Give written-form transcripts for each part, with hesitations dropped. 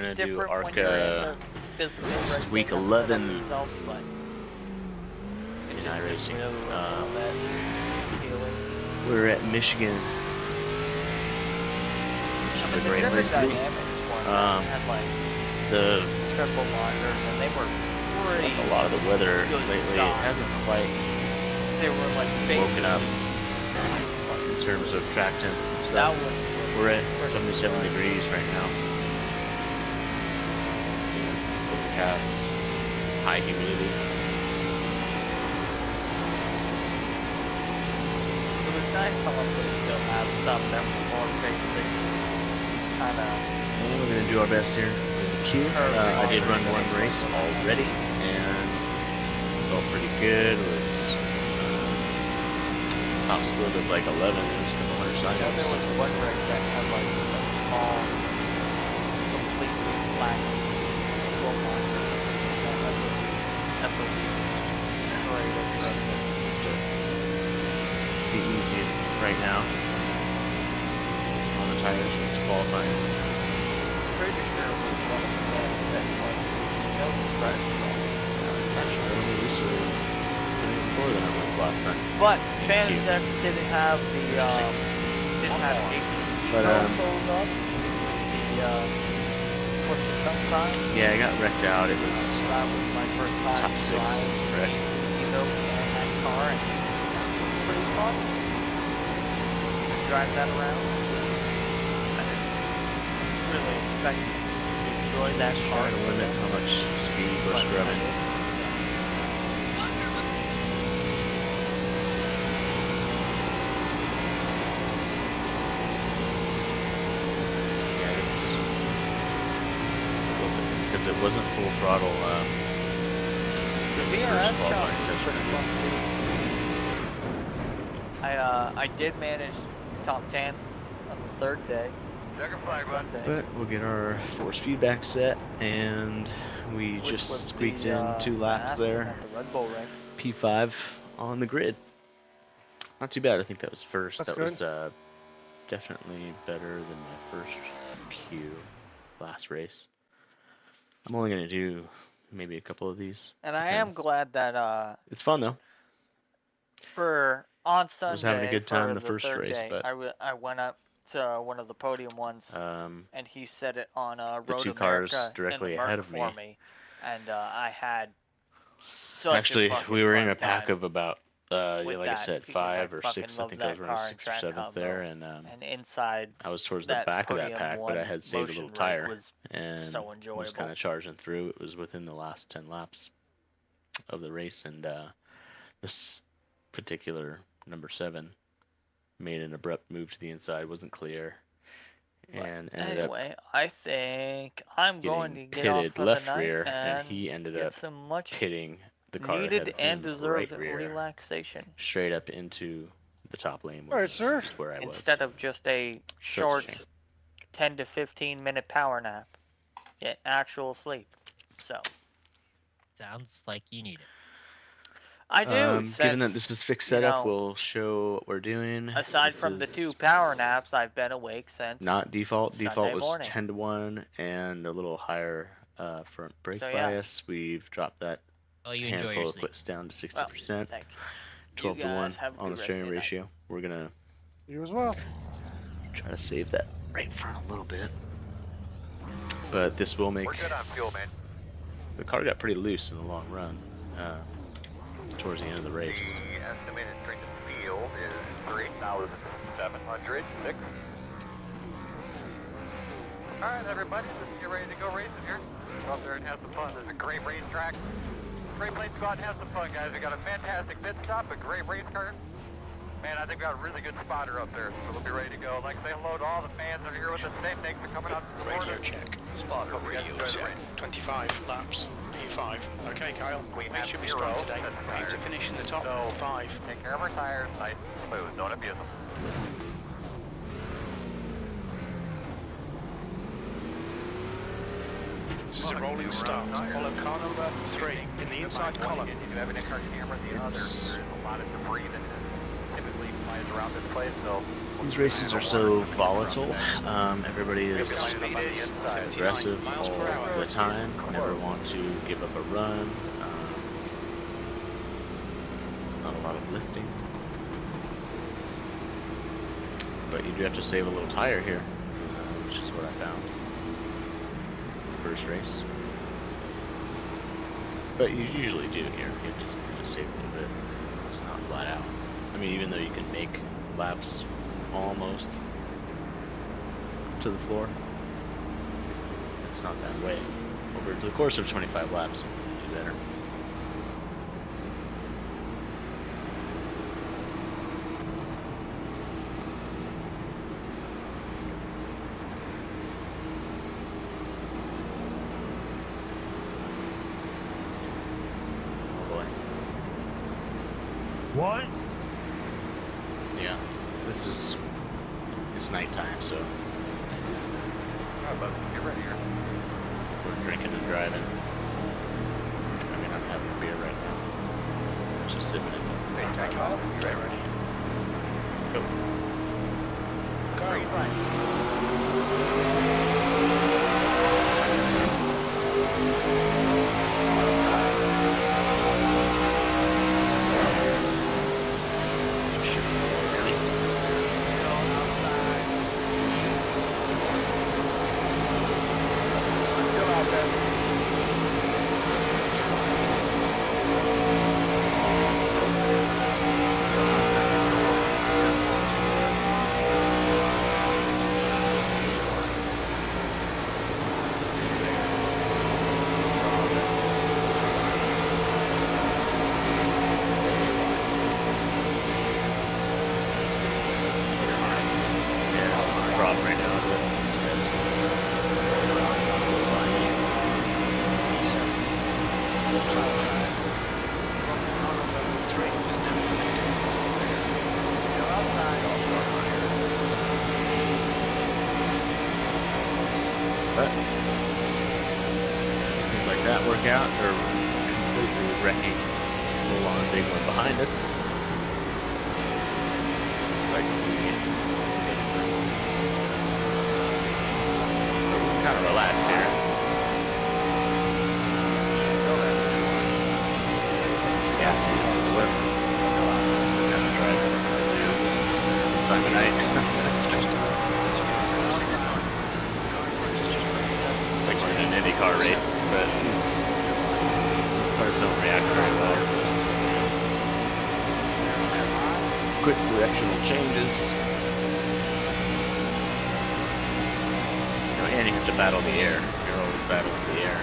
gonna do different when ARCA. you're in the physical This is racing week and set up 11 yourself, but in it's just iRacing. really that feeling. We're at Michigan, which is a great place to be. Had like The triple monitors, and they were pretty. a lot of the weather good lately stuff. hasn't quite They were like woken up in terms of track temps and That stuff. was We're at 77 degrees right now. Overcast, high humidity. It was nice how much they still have stuff that was more basic. Kind of. Well, we're gonna do our best here. Q. I did run one race already and felt pretty good. It was top split of like 11. It was a couple hundred Yeah, there signups. was one race that had like a small, completely flat full monitor. That was straight up. Be easy right now on the tires. It's qualifying. Pretty sure it was one of the best that was no surprise at all. It's actually a little looser before than it was last time. But fans that didn't have the AC But, controls up, the what's the sometime? Yeah, I got wrecked out. It was That was my first time top 6 wreck. in that car, and it was pretty fun. Drive that around. I didn't really expect to enjoy that car. Trying to limit how much speed we're scrubbing. Yeah, this is a little bit, because it wasn't full throttle. The first VRS qualifying challenge was session pretty I did. fun too. I did manage top 10 on the third day. Sunday, But we'll get our force feedback set, and we which just was squeaked the, in 2 laps Aston there. at the Red Bull ring. P5 on the grid. Not too bad. I think that was first. That's that good. was definitely better than my first Q last race. I'm only gonna do maybe a couple of these. And I am Depends. glad that It's fun though. for on Sunday, I was having a good time for the first third race, day, but I went up to one of the podium ones, and he said it on the Road 2 America cars directly in the ahead Merc of for me. me, and I had such Actually, a fucking we were fun in a pack time of about, yeah, with like I that, said, because 5 or fucking 6. I love think I was that running car and 6th or track 7th there, combo, and and inside I was towards the that back of that podium pack, but I one had saved a little motion rate tire was and so was enjoyable. kind of charging through. It was within the last 10 laps of the race, and this particular number 7 made an abrupt move to the inside, wasn't clear, and ended Anyway, I think I'm up going to getting get off pitted for left the night rear, and and he ended get up some much hitting the car ahead needed of and him deserved right rear, relaxation straight up into the top lane, All right, which sir. is where I was. instead of just a So it's a short shame. 10 to 15 minute power nap. Get actual sleep. So Sounds like you need it. I do. Given that since, this is fixed you setup, know, we'll show what we're doing. aside This from the is 2 power naps, I've been awake since not default. Sunday Default was morning. 10 to 1 and a little higher front brake So, yeah. bias. We've dropped that Oh, you enjoy handful your of sleep. clips down to Well, 60%. thank you. 12 You to 1 guys have a on good the rest steering of your night. ratio. We're going to You as well. try to save that right front a little bit. But this will make... We're good on fuel, man. The car got pretty loose in the long run towards the end of the race. The estimated strength of field is 3,706. Alright, everybody, let's get ready to go racing here. Go out there and have some fun. There's a great racetrack. Great place to go out and have some fun, guys. We got a fantastic pit stop, a great race car. Man, I think we got a really good spotter up there, so we'll be ready to go. I'd like to say hello to all the fans that are here with us today. Thanks for coming out to support Radio us. check. Spotter Hope you guys radio enjoy the set. race. 25 laps. P5. Okay, Kyle. We We have should be 0 strong today. sets of Aim to tires. finish in the top So, 5. take care of our tires, nice and smooth. Don't abuse them. This is a rolling start. Follow car number 3 in the inside column. You do have an in-car camera, the other. There's a lot of debris that typically flies around this place, so These races are so volatile. Everybody is aggressive all the time. Never want to give up a run. Not a lot of lifting. But you do have to save a little tire here, which is what I found. First race. But you usually do here. You have to save a little bit. It's not flat out. I mean, even though you can make laps almost to the floor, it's not that way. Over the course of 25 laps, you can do better. Oh boy. What? Yeah, it's nighttime, so How about get ready here? we're drinking and driving. I mean, I'm having a beer right now. Just sipping it. Hey, take off. Get ready. Let's go. Green light. Still out there. Yeah, this is the problem right now, is that these guys but things like that work out, or completely wrecking the long big one behind us. Looks like we kind of relax here. Yeah, see, this is what I'm gonna try to do this time of night. It's like we're in an IndyCar race, but these cars don't react very well to quick directional changes. You know, and you have to battle the air. You're always battling the air.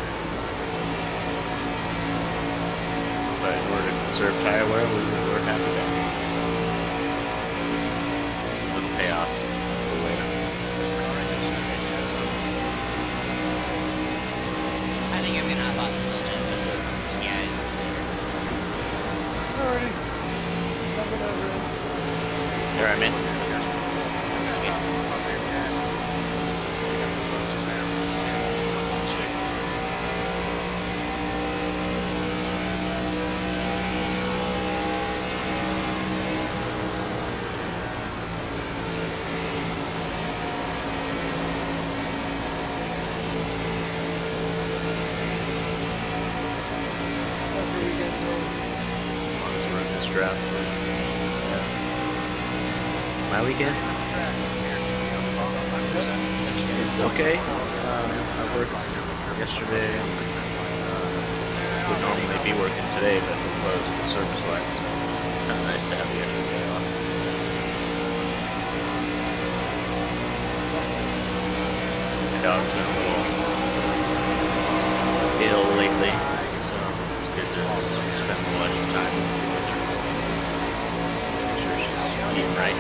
But in order to conserve tire wear, we're happy that. This will pay off later. I think I'm gonna hop on this one and yeah. Alrighty. Jumping over it. There, I'm in. As long as we're in this draft. Yeah. My weekend? It's okay. I worked yesterday. Would normally be working today, but we're closed service-wise. It's kind of nice to have the extra day off. My dog's been a little ill lately, so it's good to spend a little extra time with her. Make sure she's eating right.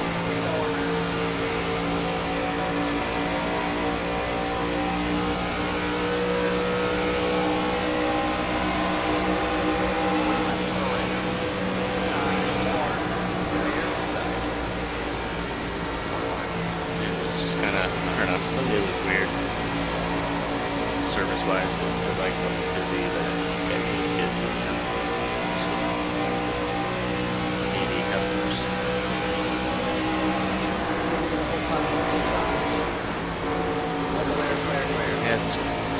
It was just kind of, I don't know, Sunday was weird. Service-wise, the bike wasn't busy, but it kept me busy, you know. Needy customers.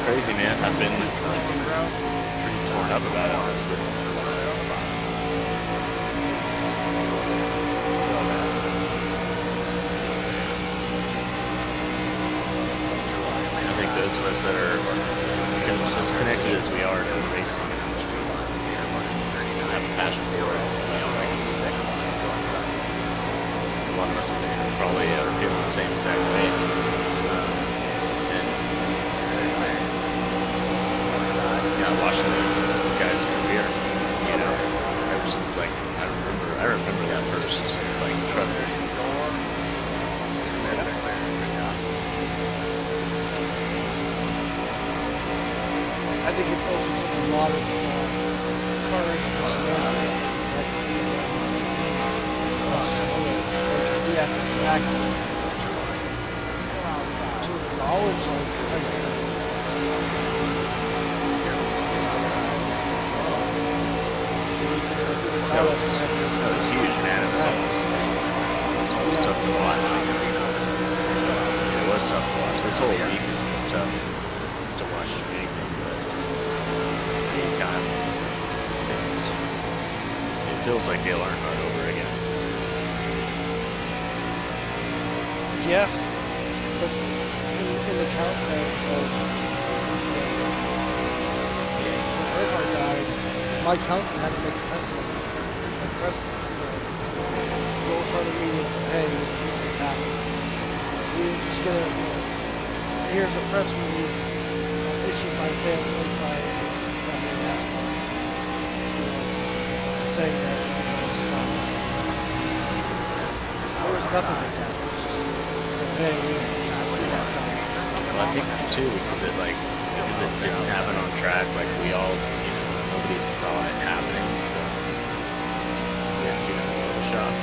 crazy, man. I've been pretty torn up about it, honestly. I think those of us that are as connected as we are to racing have a passion for it. A lot of us probably are feeling the same exact way. And yeah, watching the guy's career, you know, ever since like I remember that first like truck. I think it also took a lot of courage to stand there and see be at the track to acknowledge That was huge, man. It was tough to watch. It was tough to watch. This whole week was tough to watch anything, but anytime, it feels like Dale Earnhardt over again. Yeah, but in the countdown, so Earnhardt died. Mike County had to make a precedent. Go in front of me and say, hey, this is happening. We were just gonna, here's a press release issued by family by NASCAR, saying that there was nothing like that. It was just, hey, we lost out. Well, I think too because it didn't happen on track. Like we all, nobody saw it happening, so we didn't see that much of a shock.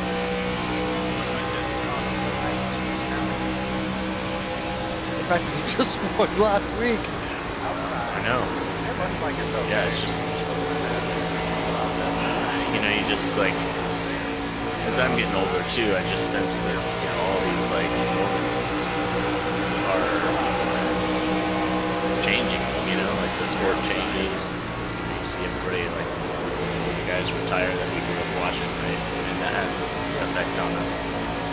The fact that he just won last week. I know. Yeah, it's just you just like as I'm getting older too, I just sense that all these like moments are changing. Like the sport changes. You see everybody like the guys retire that we grew up watching, right? And that has an effect on us.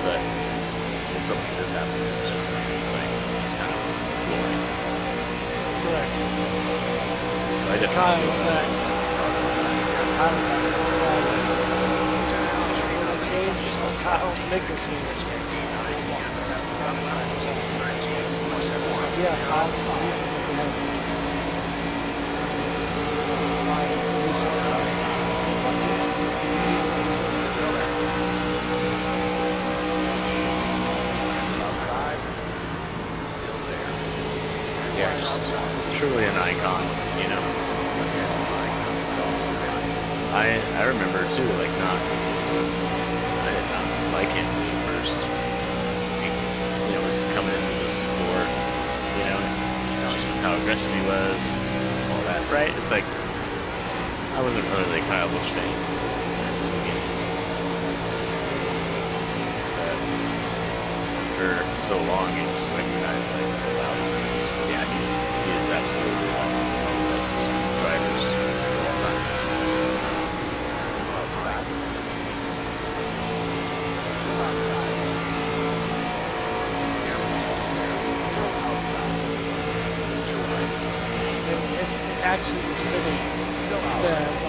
But when something like this happens, it's just it's kind of boring. Correct. So I definitely Kyle feel was that. Kyle Nichols changed. Yeah, Kyle was the reason that we had Yeah, just truly an icon, I remember too, like I did not like him when he first, was coming into the sport, just with how aggressive he was, and all that, right? It's like, I wasn't really like Kyle Busch fan. But for so long, you just recognize like, wow, he is absolutely one of the best drivers of all time. it actually was fitting that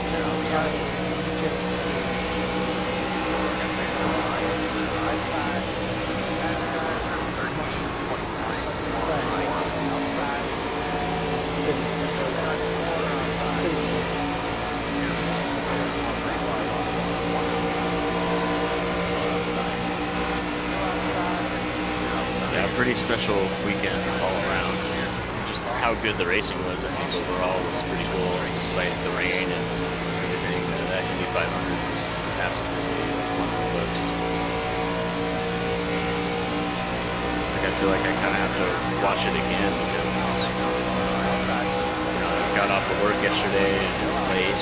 Yeah, pretty special weekend all around. Just how good the racing was, I think overall was pretty cool, despite the rain and everything. That Indy 500 was absolutely one of the books. Like I feel like I kind of have to watch it again because I got off of work yesterday and it was late.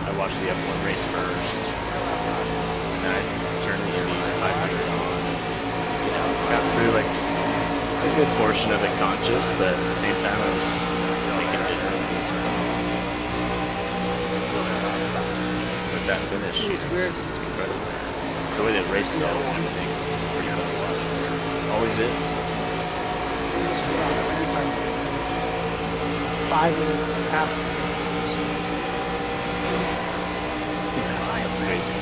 I watched the F1 race first, and then I turned the Indy 500 on. And, got through like a good portion of it conscious, but at the same time, I was thinking different. But that finish, It's weird. just incredible. The way they raced goes and everything is pretty fun to watch. Always is. 5 minutes after. That's crazy.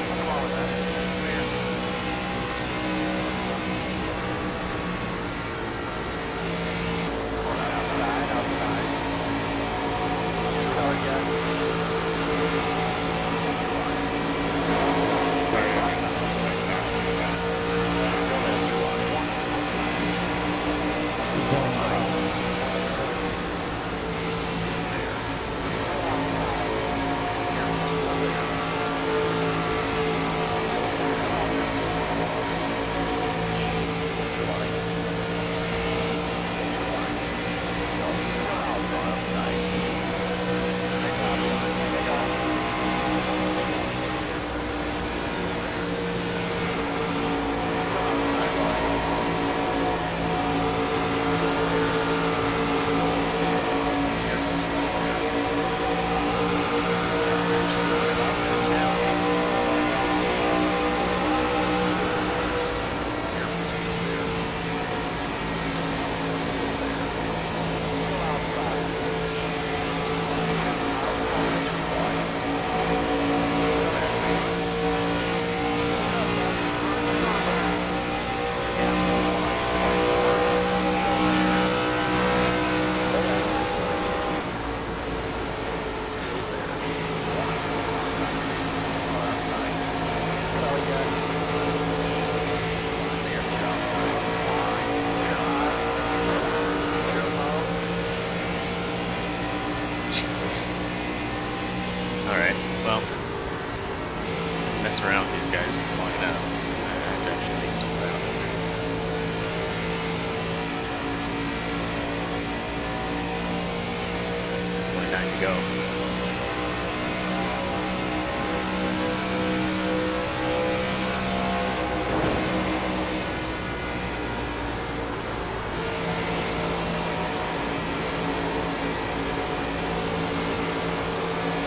Jesus. Alright, well, messing around with these guys long enough. I have to actually make some ground over here. 29 to go.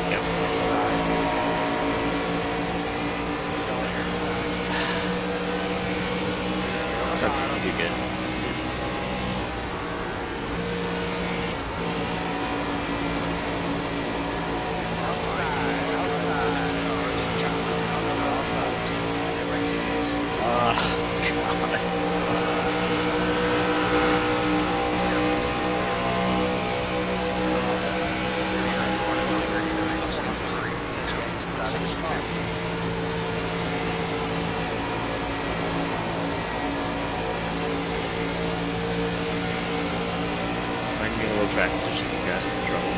Yep. So I'll be good. God. Might be a little track position. These guys are in trouble.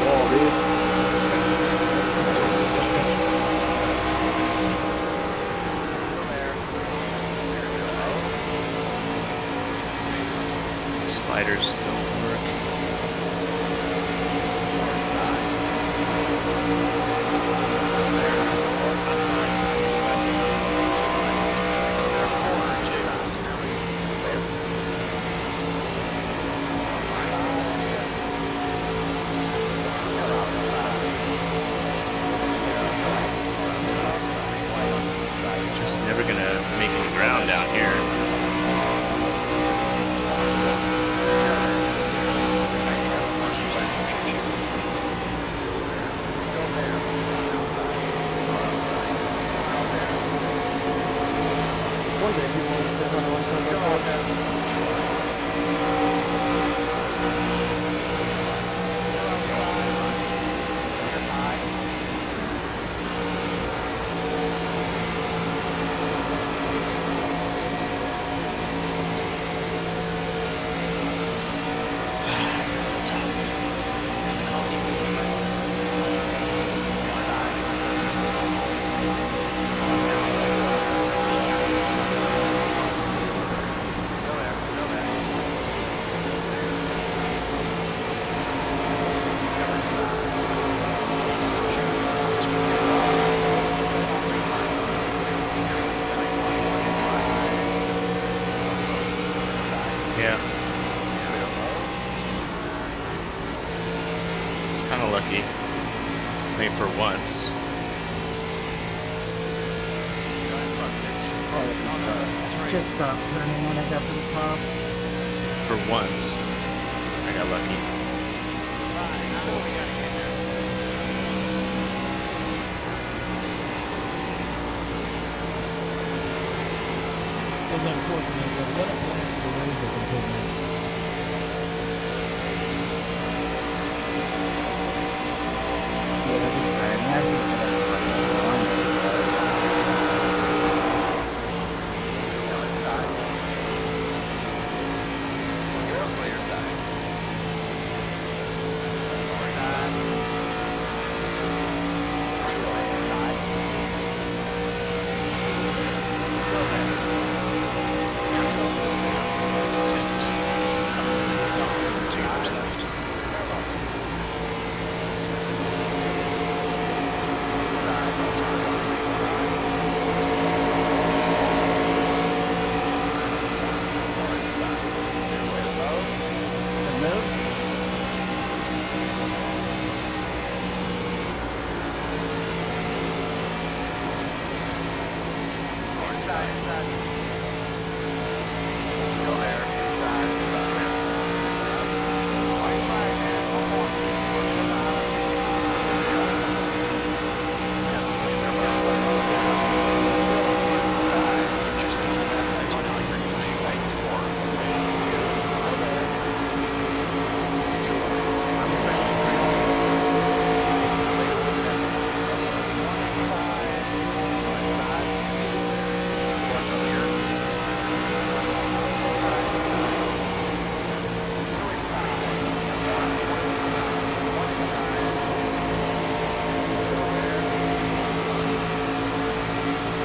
Wall, dude. Sliders don't work. Just never gonna make any ground down here. One day people will run around something like that. For once. Just stop turning when I got to the top. For once, I got lucky. And then unfortunately, let it blast the razor completely.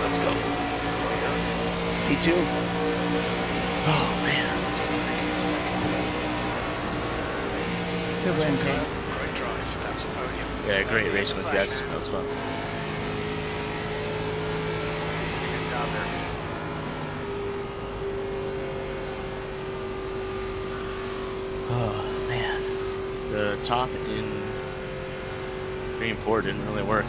Let's go. P2. Oh man. Good win, Pete. Great drive. That's a podium. Yeah, great racing with you guys. That was fun. Good job there. Oh man. The top in 3 and 4 didn't really work.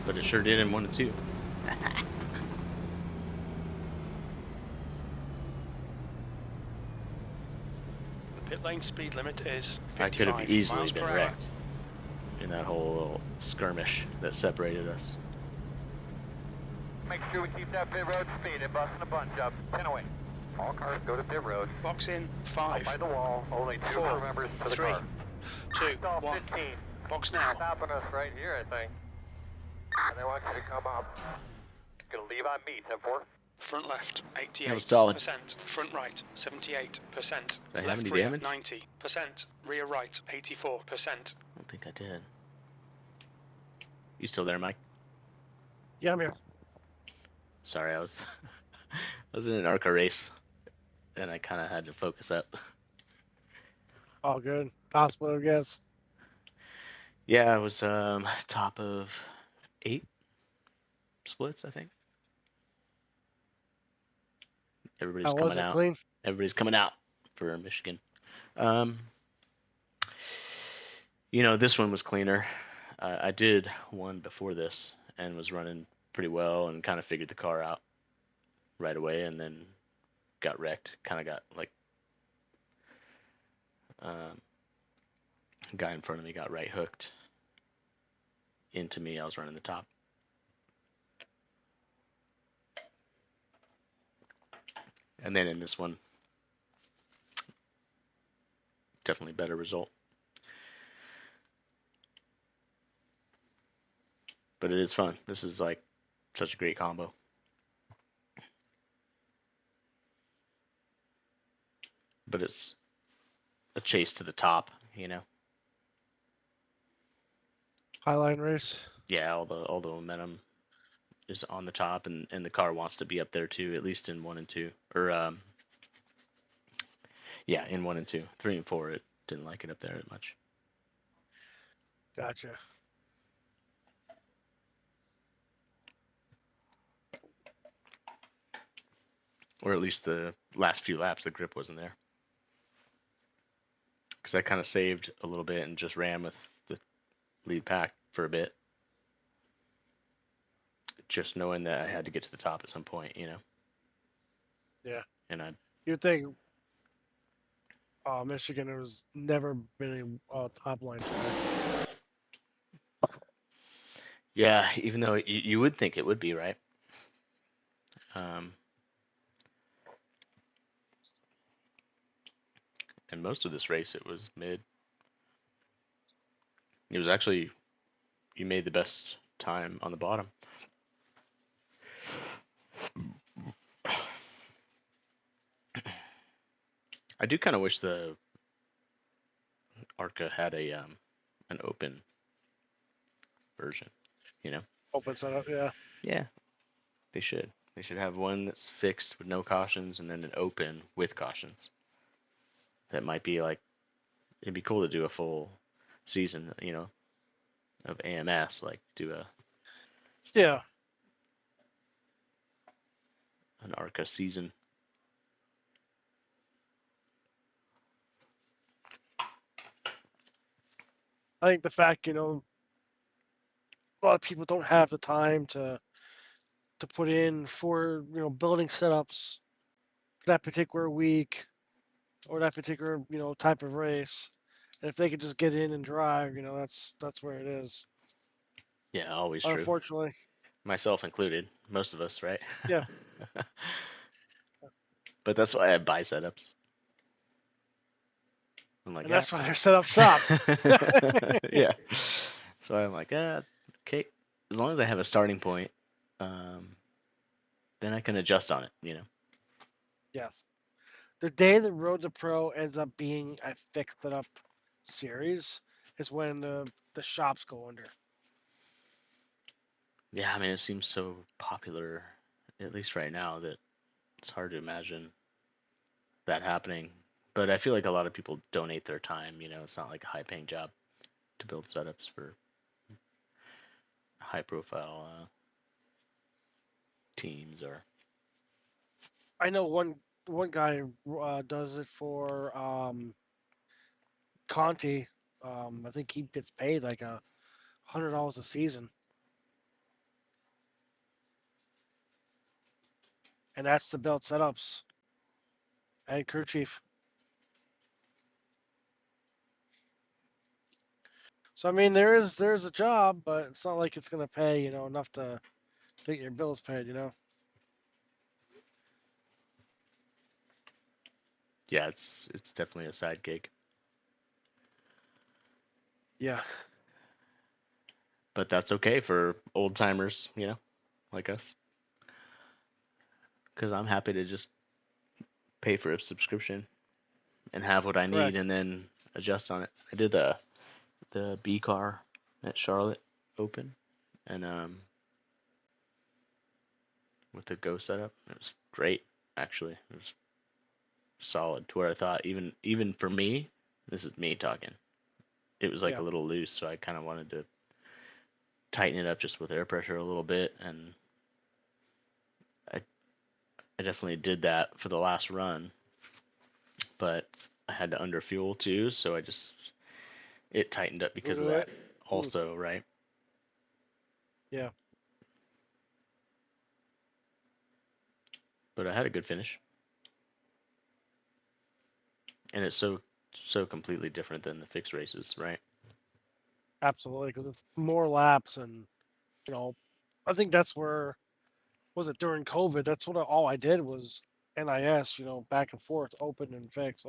But it sure did in 1 and 2. The pit lane speed limit is I could have 55 easily miles been per hour. wrecked in that whole little skirmish that separated us. Make sure we keep that pit road speed and busting a bunch up. 10 away. All cars go to pit road. Box in Out 5, by the wall. Only 2 Four, crew members to the 3, car. 2, Stall 1. 15. Box now. Stopping us right here, I think. And they want you to come up. Gonna leave on me, 10-4. Front left, That was solid. 88%. Front right, 78%. Did I have Left any rear, damage? 90%. Rear right, 84%. I don't think I did. You still there, Mike? Yeah, I'm here. Sorry, I was I was in an ARCA race and I kind of had to focus up. All good. Hospital, I guess. Yeah, I was top of 8 splits, I think. Everybody's How was coming it? out. Clean? Everybody's coming out for Michigan. Um, you know, this one was cleaner. I did one before this and was running pretty well and kind of figured the car out right away, and then got wrecked. Kind of got like guy in front of me got right hooked into me. I was running the top. And then in this one, definitely better result. But it is fun. This is like such a great combo. But it's a chase to the top, you know. Highline race. Yeah, all the momentum is on the top, and the car wants to be up there too, at least in 1 and 2, or yeah, in 1 and 2, 3 and 4, it didn't like it up there much. Gotcha. Or at least the last few laps, the grip wasn't there. Because I kind of saved a little bit and just ran with the lead pack for a bit, just knowing that I had to get to the top at some point, Yeah. And You'd think Michigan has never been a top line track. yeah, even though you would think it would be, right? Um, and most of this race, it was mid. It was actually, you made the best time on the bottom. I do kind of wish the ARCA had an open version, you know? Open setup, yeah. Yeah, they should. They should have one that's fixed with no cautions and then an open with cautions. That might be like, it'd be cool to do a full season, of AMS, like do Yeah. an ARCA season. I think the fact, a lot of people don't have the time to put in for, building setups for that particular week or that particular, type of race. And if they could just get in and drive, that's where it is. Yeah, always true. Unfortunately. Myself included. Most of us, right? Yeah. But that's why I buy setups. I'm like, And ah. that's why they're set up shops. Yeah. So I'm like, okay. As long as I have a starting point, um, then I can adjust on it. Yes. The day that Road to Pro ends up being a fixed it up series is when the shops go under. Yeah, I mean, it seems so popular, at least right now, that it's hard to imagine that happening. But I feel like a lot of people donate their time. It's not like a high-paying job to build setups for high-profile teams or. I know one guy does it for Conti. I think he gets paid like $100 a season, and that's to build setups and crew chief. So I mean, there's a job, but it's not like it's gonna pay enough to get your bills paid. Yeah, it's definitely a side gig, Yeah, but that's okay for old timers, like us, because I'm happy to just pay for a subscription and have what I need correct. and then adjust on it. I did the B car at Charlotte Open and with the Go setup, it was great actually. It was solid to where I thought even for me, this is me talking. It was like Yeah, a little loose, so I kind of wanted to tighten it up just with air pressure a little bit, and I I definitely did that for the last run, but I had to underfuel too, so it tightened up because of blew it. that Mm, also, right? yeah, But I had a good finish, and it's so completely different than the fixed races, right? absolutely, because it's more laps, and you know, I think that's where was it during COVID? That's what all I did was NIS, back and forth, open and fix,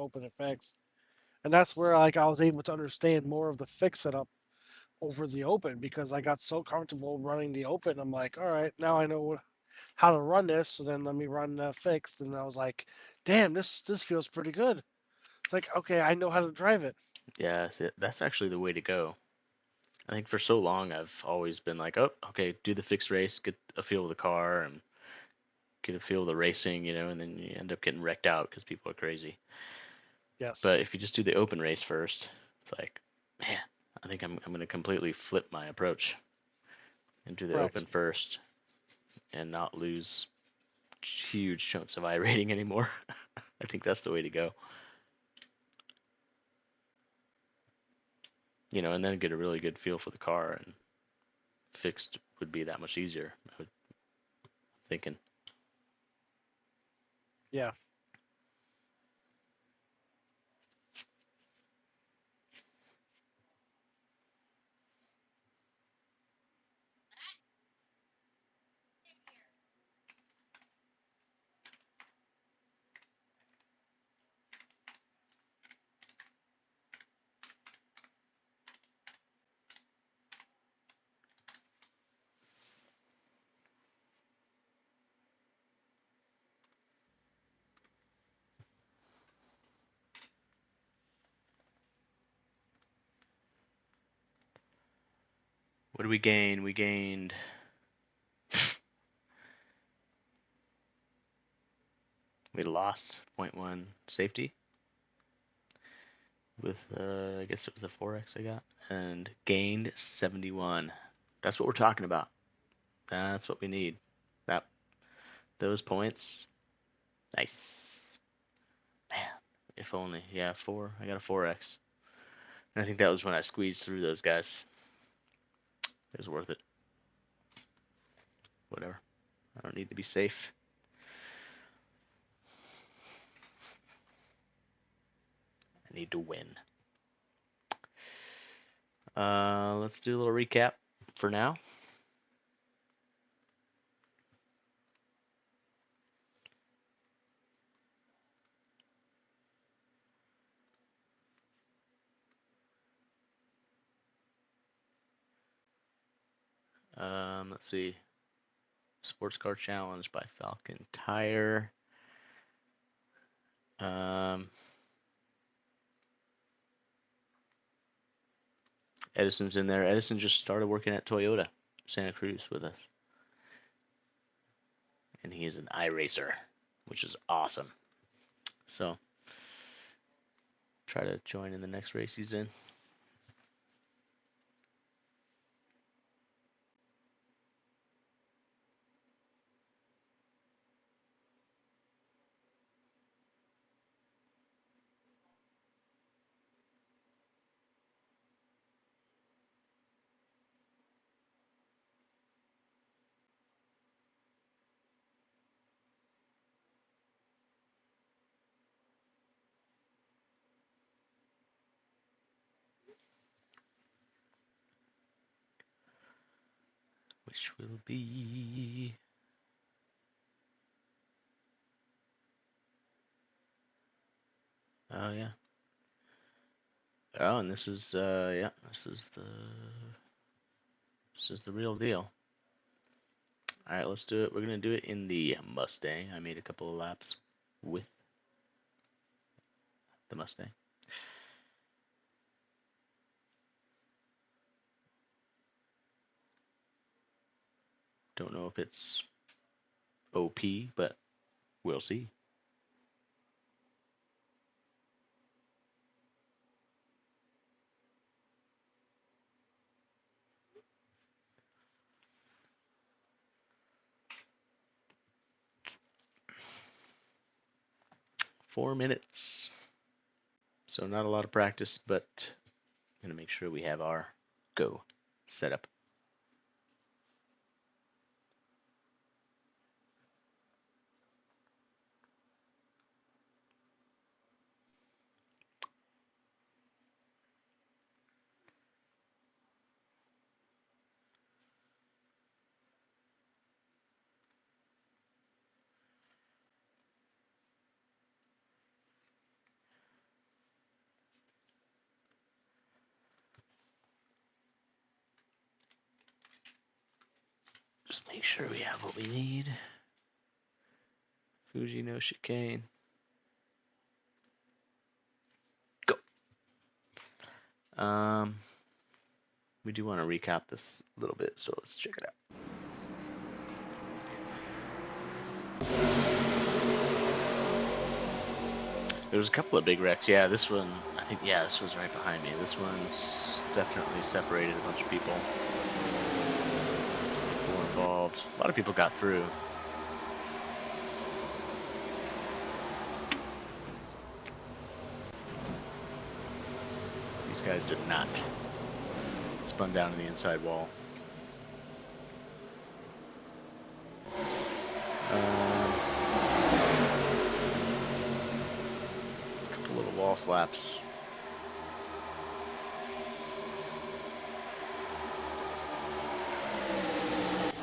and that's where like I was able to understand more of the fix setup over the open because I got so comfortable running the open. I'm like, all right, now I know how to run this. So then let me run the fixed, and I was like, damn, this feels pretty good. It's like, okay, I know how to drive it. Yeah, that's actually the way to go. I think for so long I've always been like, oh, okay, do the fixed race, get a feel of the car, and get a feel of the racing, and then you end up getting wrecked out because people are crazy. Yes, But if you just do the open race first, it's like, man, I think I'm going to completely flip my approach and do the Correct. open first and not lose huge chunks of iRating anymore. I think that's the way to go. You know, and then get a really good feel for the car, and fixed would be that much easier. I'm thinking. Yeah. What did we gain? We gained. We lost 0.1 safety with, I guess it was the 4X I got, and gained 71. That's what we're talking about. That's what we need. That those points. Nice. Man, if only. Yeah, 4. I got a 4X. And I think that was when I squeezed through those guys. It was worth it. Whatever. I don't need to be safe. I need to win. Let's do a little recap for now. Let's see. Sports Car Challenge by Falcon Tire. Edison's in there. Edison just started working at Toyota Santa Cruz with us. And he is an iRacer, which is awesome. So, try to join in the next race he's in. Which will be... Oh, yeah. Oh, and this is, yeah, this is the real deal. All right, let's do it. We're going to do it in the Mustang. I made a couple of laps with the Mustang. Don't know if it's OP, but we'll see. Four minutes. So not a lot of practice, but I'm going to make sure we have our go set up. Just make sure we have what we need. Fuji no chicane. Go. We do want to recap this a little bit, so let's check it out. There was a couple of big wrecks. Yeah, this one, I think, yeah, this was right behind me. This one's definitely separated a bunch of people. People were involved. A lot of people got through. These guys did not. Spun down to the inside wall. A couple little wall slaps.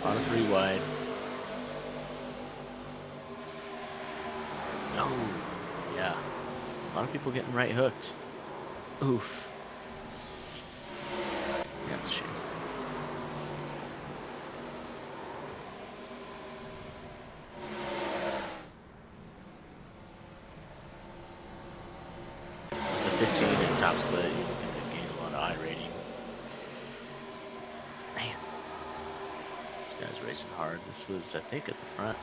On a 3 wide. Oh, yeah. A lot of people getting right hooked. Oof. That's a shame. It's a 15 in top split. You can gain a lot of I rating. Man. This guy's racing hard. This was, I think, at the front.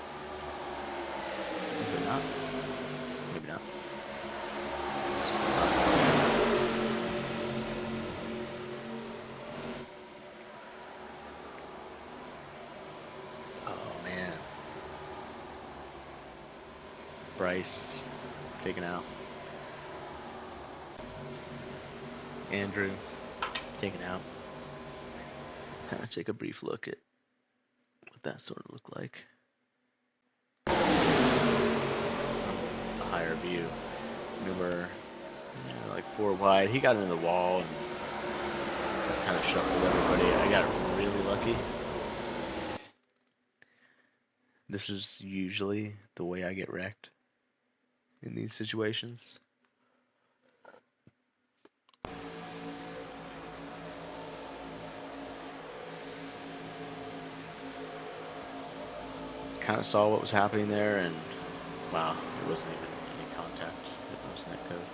Is it not? Maybe not. This was not. Oh, man. Bryce taken out. Andrew taken out. Kind of take a brief look at what that sort of looked like. A higher view. We were like 4 wide. He got into the wall and kind of shuffled everybody. I got really lucky. This is usually the way I get wrecked in these situations. Kind of saw what was happening there, and wow, it wasn't even any contact. It was net code.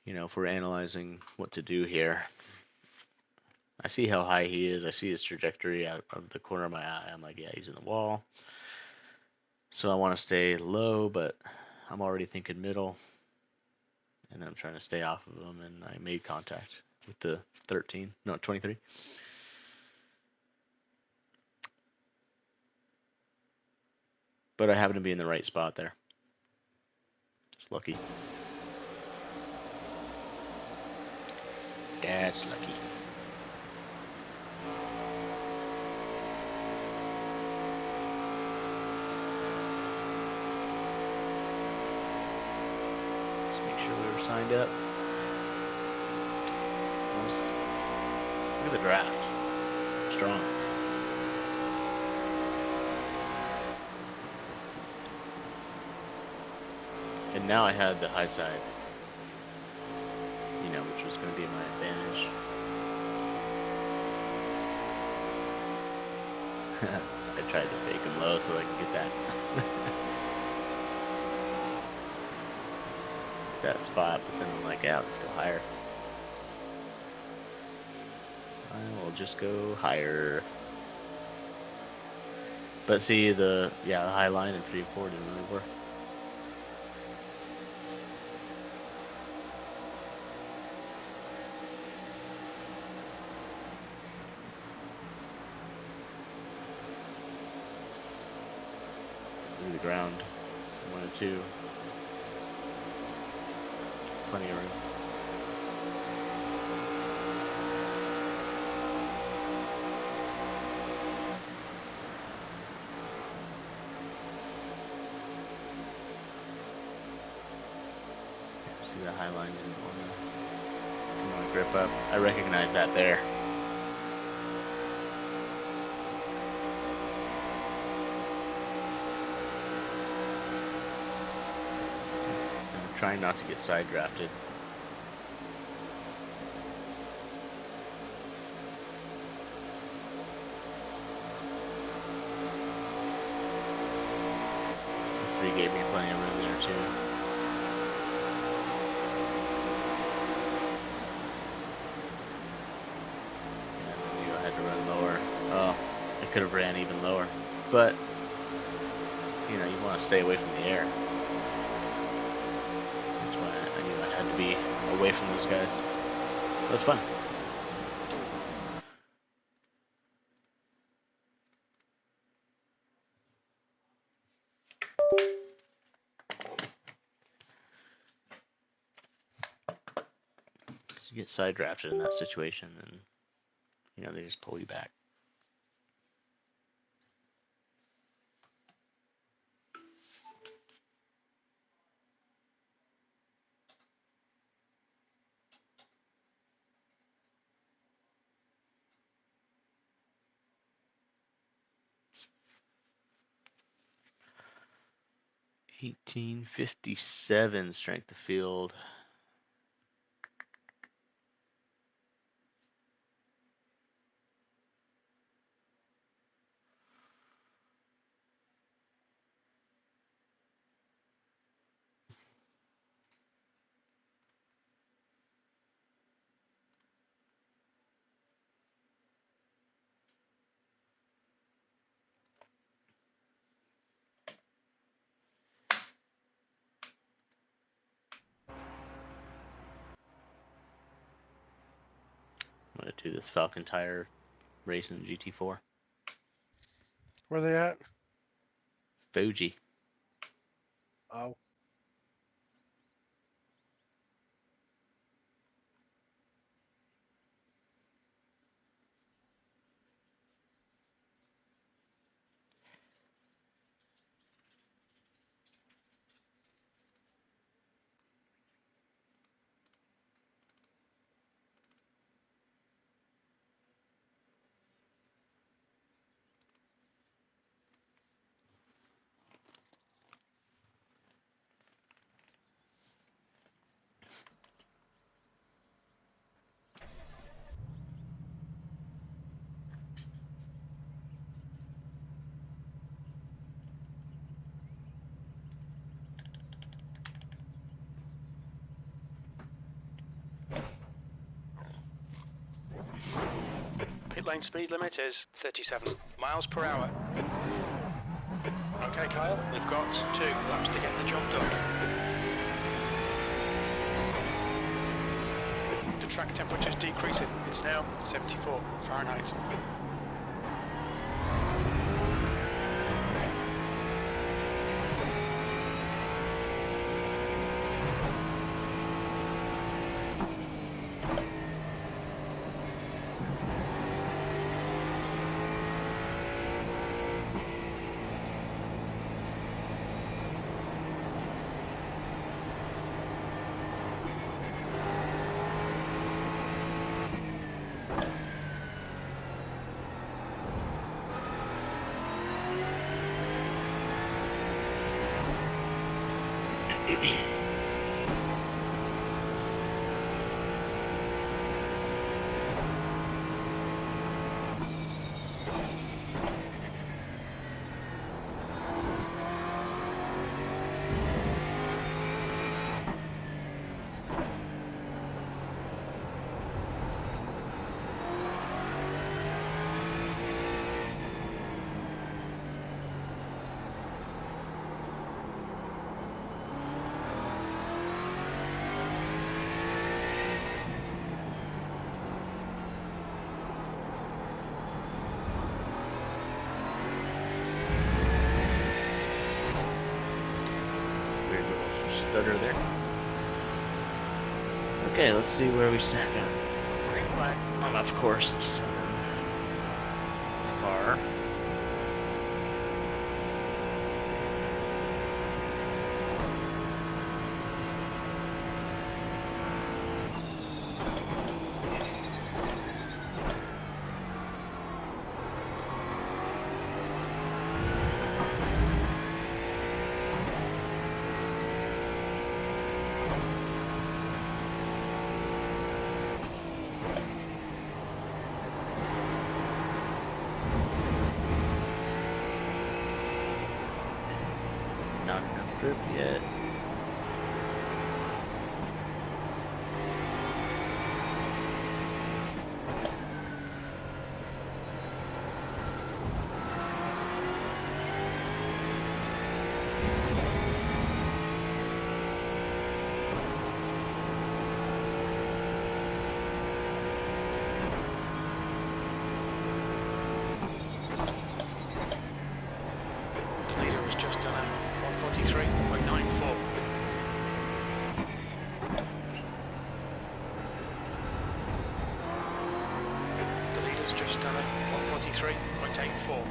You know, if we're analyzing what to do here, I see how high he is. I see his trajectory out of the corner of my eye. I'm like, yeah, he's in the wall. So I want to stay low, but I'm already thinking middle. And then I'm trying to stay off of him, and I made contact with the 23. But I happen to be in the right spot there. It's lucky. That's lucky. Let's make sure we were signed up. Look at the draft. Strong. And now I had the high side, you know, which was going to be my advantage. I tried to fake him low so I could get that spot, but then I'm like, yeah, let's go higher. I will just go higher. But see, the high line and 3 and 4 didn't really work. The ground, 1 and 2, plenty of room. See that high line didn't want to grip up. I recognize that there. Trying not to get side drafted. The 3 gave me plenty of room there too. And I knew I had to run lower. Oh, I could have ran even lower, but you know, you want to stay away from the air. be away from those guys. It was fun. You get side drafted in that situation, and they just pull you back. $18.57 strength of field. I'm going to do this Falcon Tire race in GT4. Where are they at? Fuji. Oh. Pit lane speed limit is 37 miles per hour. Okay, Kyle, we've got 2 laps to get the job done. The track temperature's decreasing. It's now 74 Fahrenheit. Stutter there. Okay, let's see where we stack up. Green flag. I'm off course. Car. Not enough grip yet. 143.84.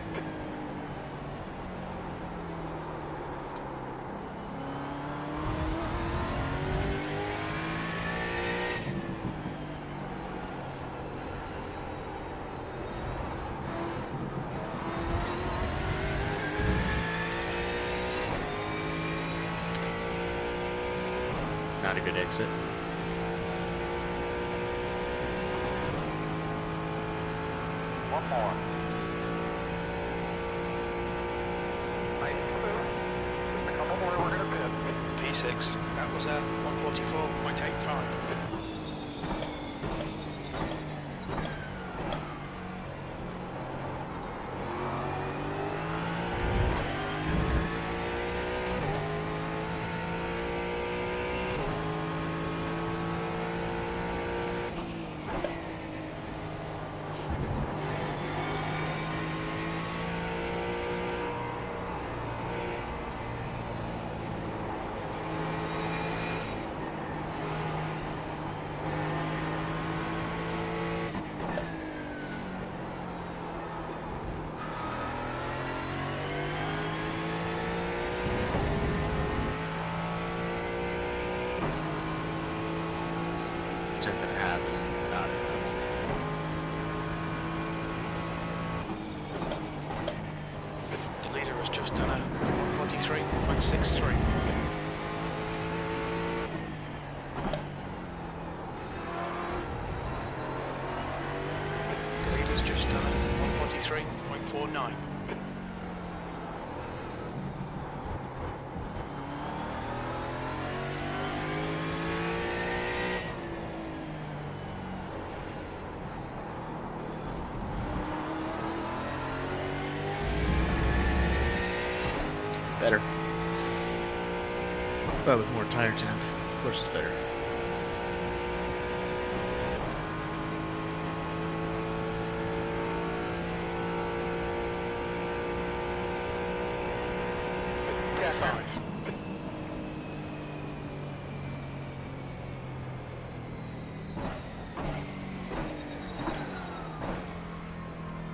Not a good exit. One more. Nice and clear. Just a couple more, we're gonna pit. P6, that was a 144.85. Tenth and a half is not enough. The leader has just done a 143.63. The leader's just done a 143.49. Better. But with more tire temp, of course it's better. P5.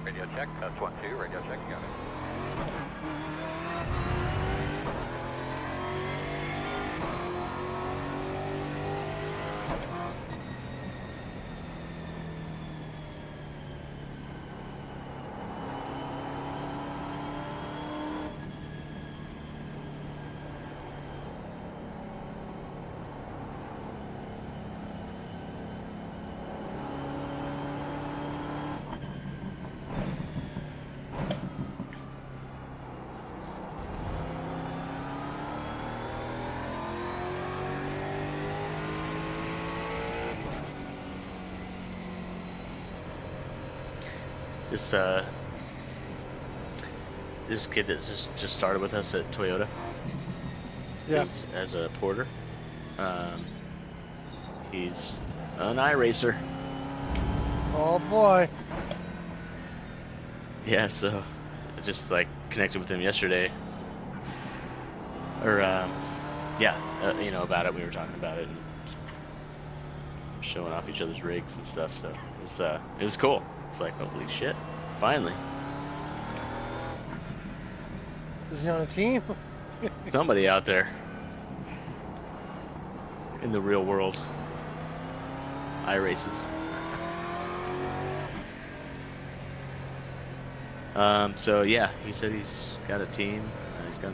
Radio check, test 1, 2, radio check, you got it. This this kid that just started with us at Toyota. Yeah. As a porter. He's an iRacer. Oh boy. Yeah, so I just like connected with him yesterday. Or you know, about it. We were talking about it and showing off each other's rigs and stuff. So it was cool. It's like, holy shit, finally Is he on a team? somebody out there in the real world iRaces. So yeah, he said he's got a team. He's got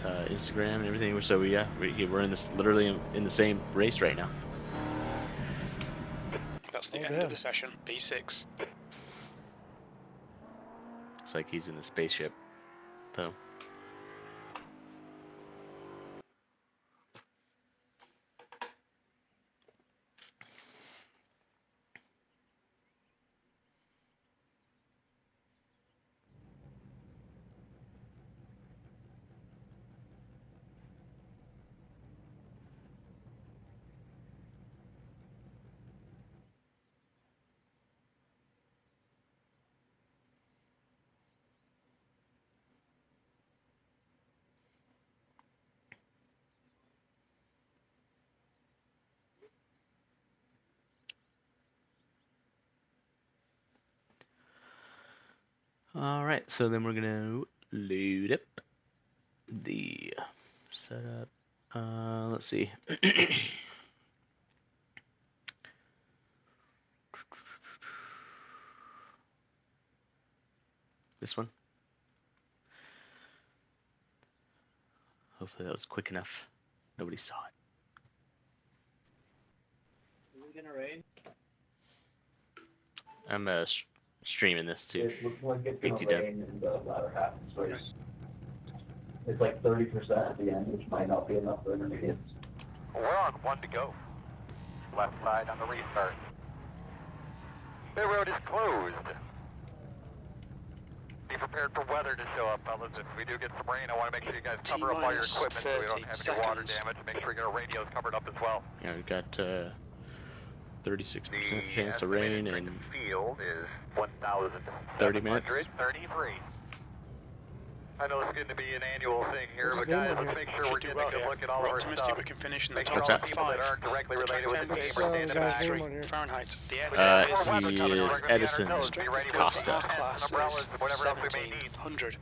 Instagram and everything. So we're in this literally in the same race right now. That's the Oh, end damn. of the session. P6. It's like he's in the spaceship, though. All right, so then we're gonna load up the setup. Let's see. This one. Hopefully that was quick enough. Nobody saw it. Is it gonna rain? I'm streaming this too. It looks like it's gonna ATW. rain in the latter half of the race. It's like 30% at the end, which might not be enough for intermediates. We're on 1 to go. Left side on the restart. The road is closed. Be prepared for weather to show up, fellas. If we do get some rain, I want to make sure you guys cover up all your equipment so we don't have any water damage. Make sure your radio's covered up as well. Yeah, we've got 36% The chance of rain estimated and field is 30 minutes. 1,733. I know it's going to be an annual thing here, but guys, let's make sure we're getting a good look at all of We're our optimistic stuff. we can finish in the Make sure top all What's the that? people that aren't directly related with the game are What's standing guy's by. name on here? Fahrenheit. The air He temperature is Edison Costa. Hats, umbrellas, whatever else we may need. 1700.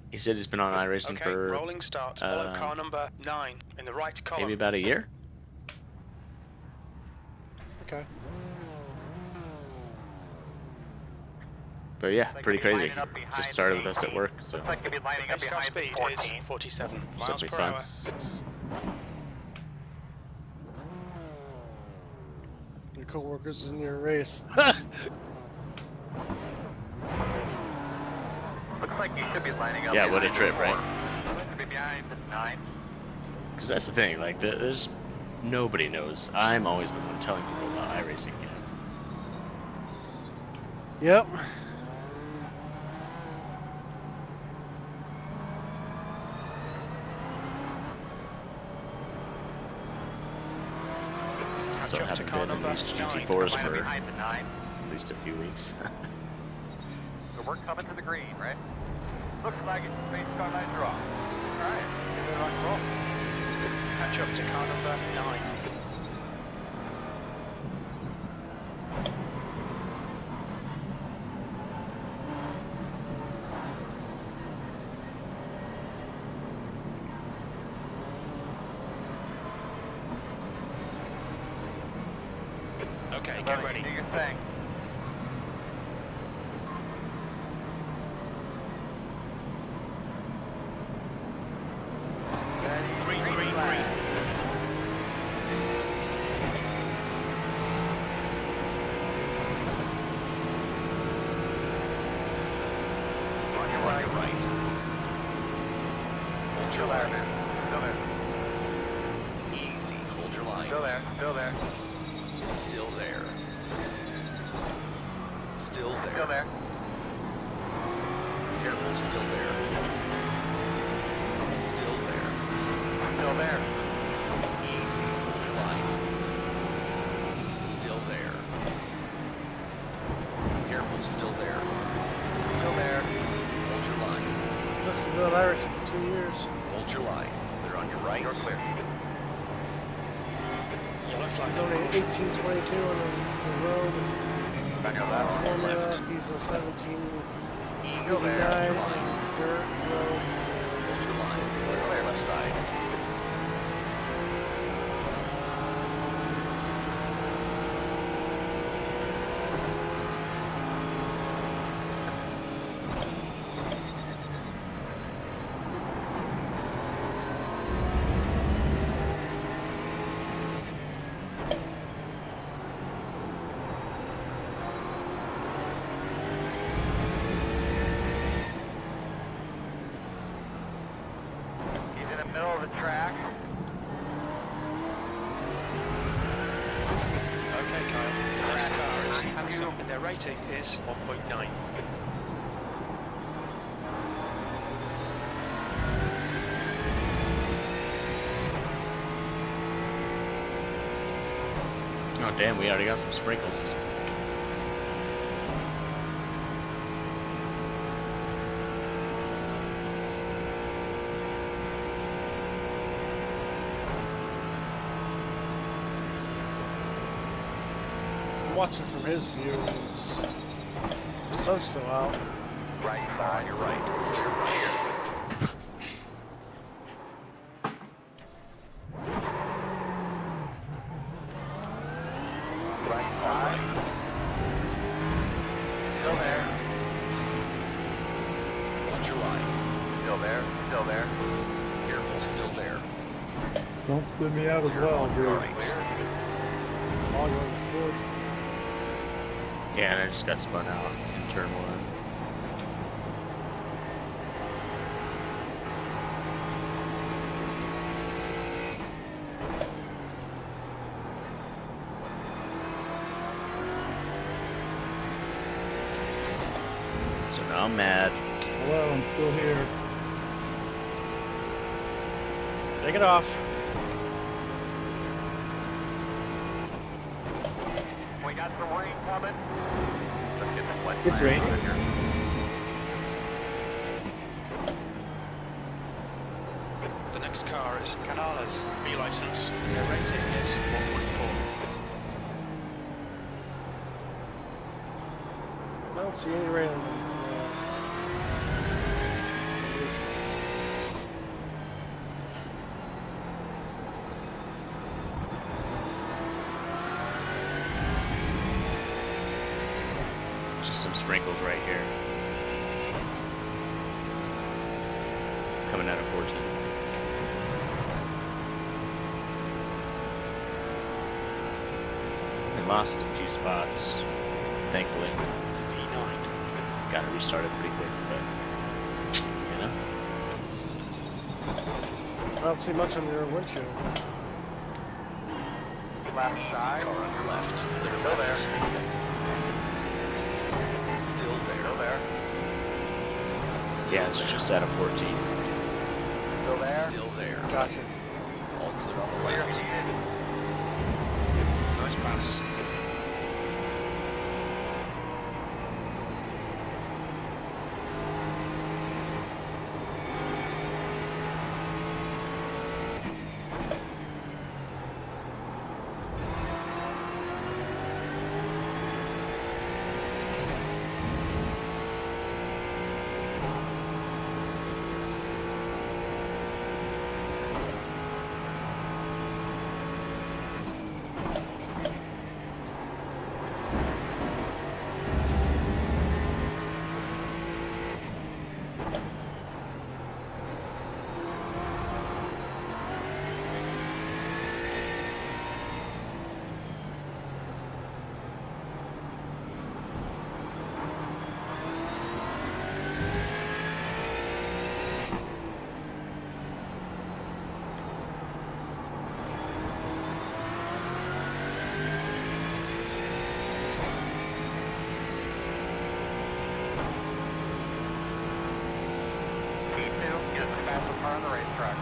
He said he's been on iRacing Okay, for rolling start. Follow car number 9 in the right column. maybe about a year. Okay. But yeah, Like pretty to be crazy. lining up behind Just started with the us at work, so Looks like you'll be lining up Base car behind speed the 14. is 47 Should miles be per fun. hour. Your co-workers in your race. Looks like you should be lining up. yeah, what a behind trip, the right? four. Should be behind the 9. Because that's the thing. Like, there's nobody knows. I'm always the one telling people about iRacing. You know? Yep. So I Catch up to haven't car been in number these 9. GT4s Line up for behind the 9. at least a few weeks. So we're coming to the green, right? Looks like it's space car lights are off. Alright, get it on roll. Catch up to car number 9. Okay, get ready. Do your thing. Green, green, green. On your right. Hold your line, man. Still there. Easy, hold your line. Still there. Still there. Still there. Still there. Still there. Careful, still there. Still there. Still there. Easy, hold your line. Still there. Careful, still there. Still there. Hold your line. Just to build Iris for 2 years. Hold your line. They're on your right. You're clear. Yellow flag. He's only 1822 on the road. On your left. Formula, he's a 17. Still there. 9 dirt road. Hold your line. They're on your left side. He's in the middle of the track. Okay, Kyle. The next car is handsome and their rating is 1.9. Oh damn, we already got some sprinkles. Watching from his view, the sun's still out. Right side. On your right. Clear from here. Right On side. right. Still there. Hold your line. Still there. Still there. Careful, still there. Don't split me out as well, On your dude. right. Oh, you're on the floor. Yeah, and I just got spun out in turn 1. So now I'm mad. Hello, I'm still here. Take it off. We got some rain coming. Let's get this wet It's tire raining. out of here. The next car is Canales. B license. Their rating is 1.4. I don't see any rain on them. Just some sprinkles right here. Coming out of 14. And lost a few spots, thankfully. P9. Got to restart it pretty quick, but you know. I don't see much on your windshield. Left side. Car on your left. Clear Still there. left. Still there. Still there. Yeah, it's just out of 14. Still there. Still there. Gotcha. All clear on the Clear left. heated. Nice pass. Car on the racetrack.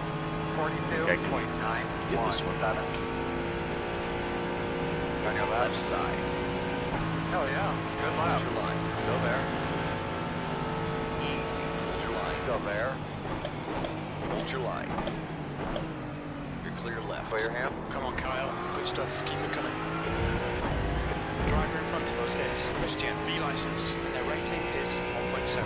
42.917. Get this one. On your Left left. side. Oh yeah, good Hold lap. your line. Still there. Easy. Hold your line. Still there. Hold your line. You're clear left. Clear him. Come on, Kyle. Good stuff. Keep it coming. The driver in front of us is Christian, B license. Their rating is 1.7.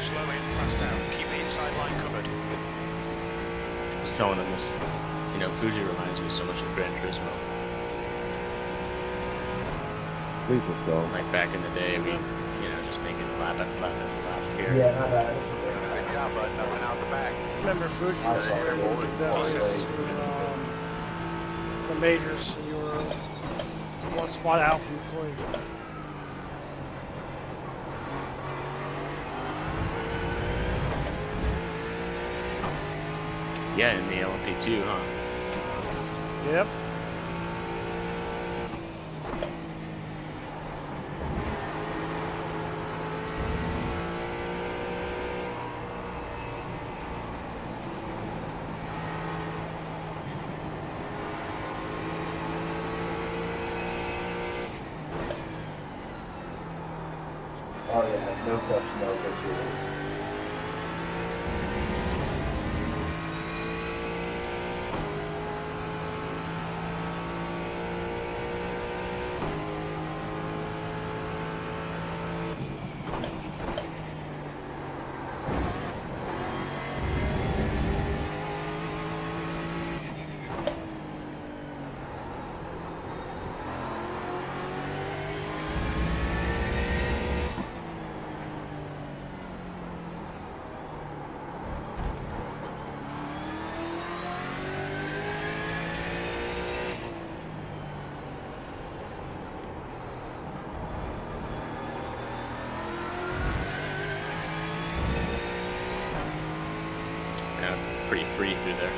Slow in, fast out. Keep the inside line covered. I was telling them this You know, Fuji reminds me so much of Gran Turismo. Please let's go. Like back in the day, we, you know, just making lap after lap after lap here. Yeah, not bad. Good job, bud. Nothing out the back. Remember Fuji I was saw here it. when we did that Oh, race for the majors. You were one spot out from the collision. Yeah, in the LMP2, huh? Yep. Oh yeah, no question, no picture. Yeah, pretty free through there.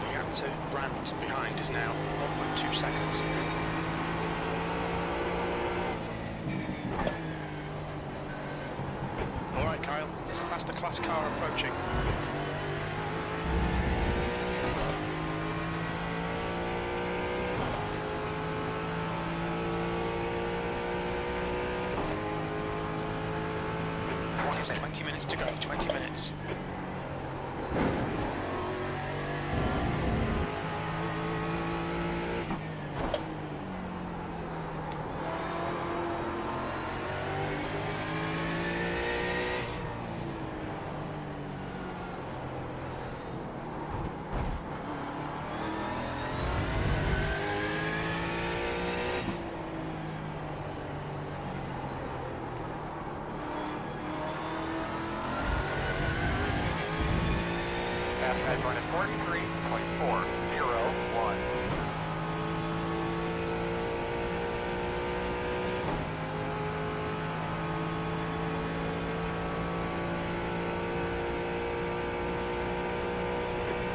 The gap to Brandt behind is now 1.2 seconds. Alright Kyle, there's a faster class car approaching. It's 20 minutes to go, 20 minutes. Fast guys running 43.401.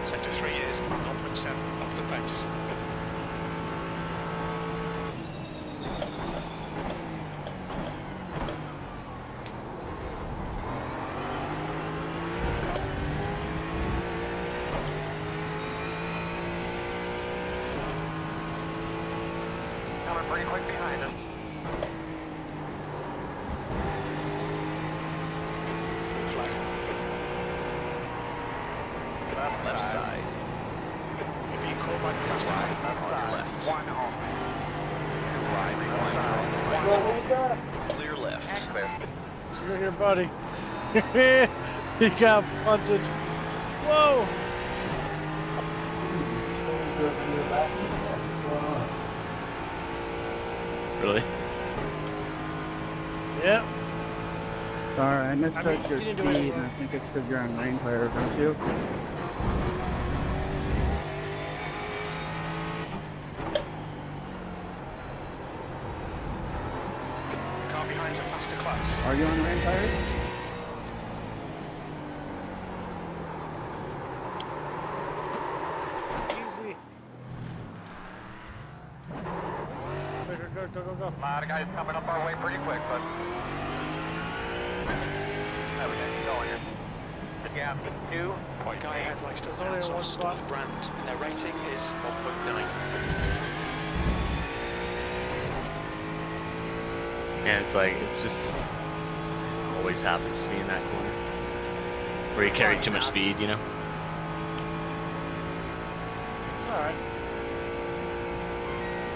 Sector 3 is 0.7 off the pace. Coming pretty quick behind us. Flag. Left side. You're being caught by the faster car. On your left. One off. Clear left. And clear. See you here, buddy. He got punted. Whoa! Really? Yep. Sorry, I mistook I mean, your you didn't do speed, anything and I wrong. think it's because you're on rain tires, aren't you? Car behind's a faster class. Are you on rain tires? Easy. go, go, go, go. A lot of guys coming up our way pretty quick, but we gotta keep going here. The gap is 2.8. Guy ahead likes to There's only bounce one off spot. Stuff Brand, and their rating is 1.9. And it's like, it's just always happens to me in that corner. Where you carry too much speed, you know? Alright.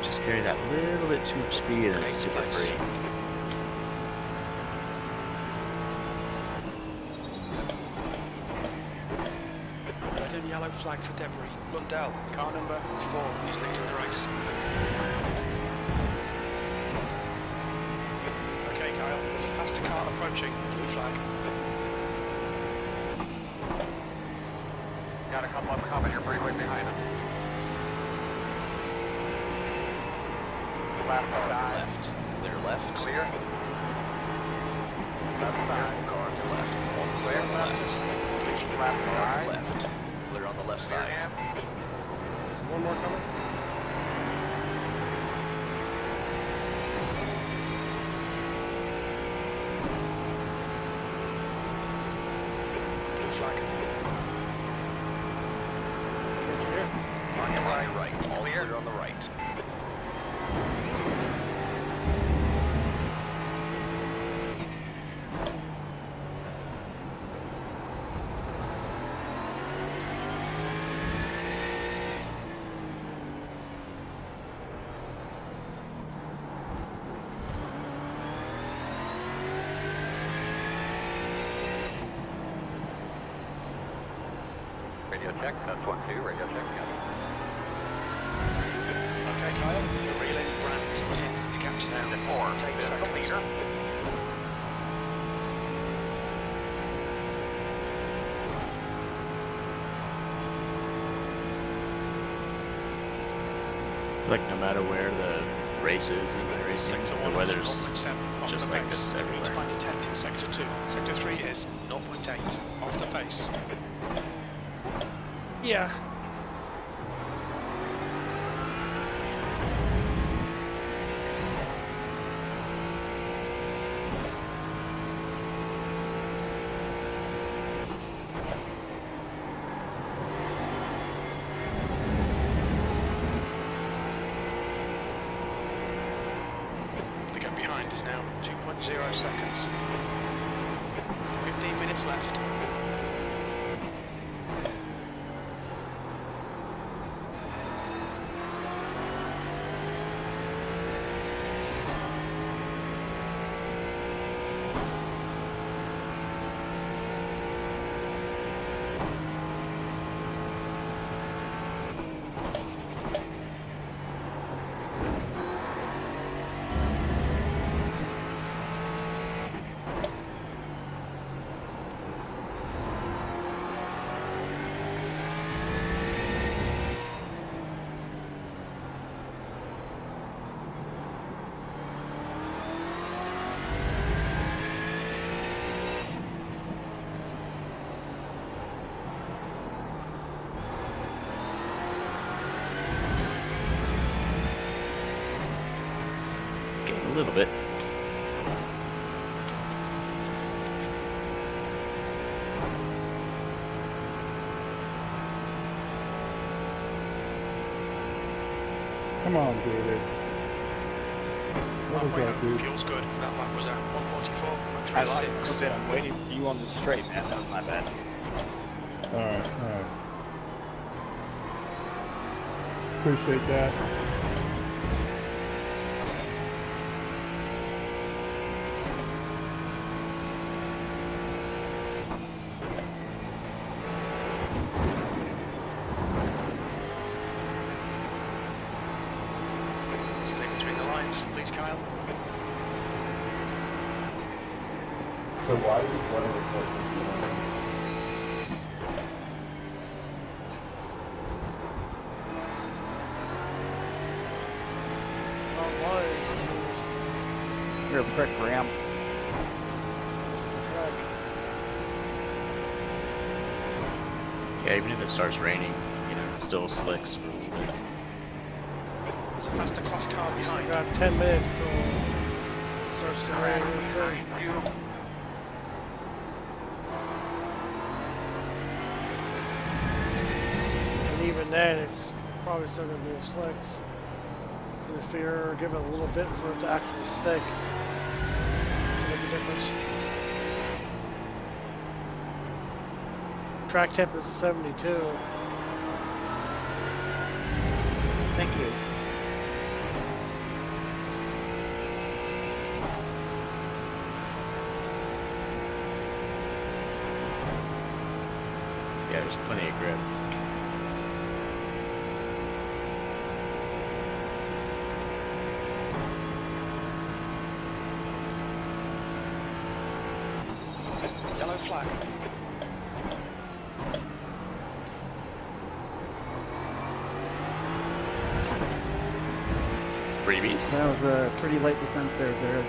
Just carry that little bit too much speed and it's super free. Red and yellow flag for debris. Lundell, car number 4, is leading the race. Okay, Kyle, there's a faster car approaching. Blue flag. Got a couple of them coming here pretty quick behind us. Left side. Left. Clear left. Clear. Left side. Car to left. One Clear clear left. left. Left Car side. to left. Clear on the left Clear side. hand. One more coming. Blue flag. Engineer. On your On right. your right. All Clear. clear on the right. Radio check. That's 1-2. Radio check. Yeah. Okay, Kyle, the relay Brand in. The gap's now 4. 8 This seconds. leader. It's like no matter where the race is in the racing, Sector the 1 weather's is 0.7 off just the like pace. this Green everywhere. to find a 10 in Sector 2. Sector 3 is 0.8 off the pace. Yeah. The gap behind is now 2.0 seconds. 15 minutes left. Getting a little bit. Come on, David. What was Halfway that, home, dude? fuel's good. That lap was at 144.36. I lied. A bit. I'm waiting for you on the straight, man. That was my bad. Alright, alright. Appreciate that. Stay between the lines, please, Kyle. So why is one of the questions? You're a prick, Ram. Yeah, even if it starts raining, you know, it still slicks for a little bit. There's a faster class car I behind. got 10 minutes till it starts to rain inside. And even then, it's probably still going to be a slick. Interfere or give it a little bit for it to actually stick. To make a difference. Track temp is 72. Thank you. Yeah, there's plenty of grip. Yellow flag. Freebies. That was a pretty late defense there, Jared.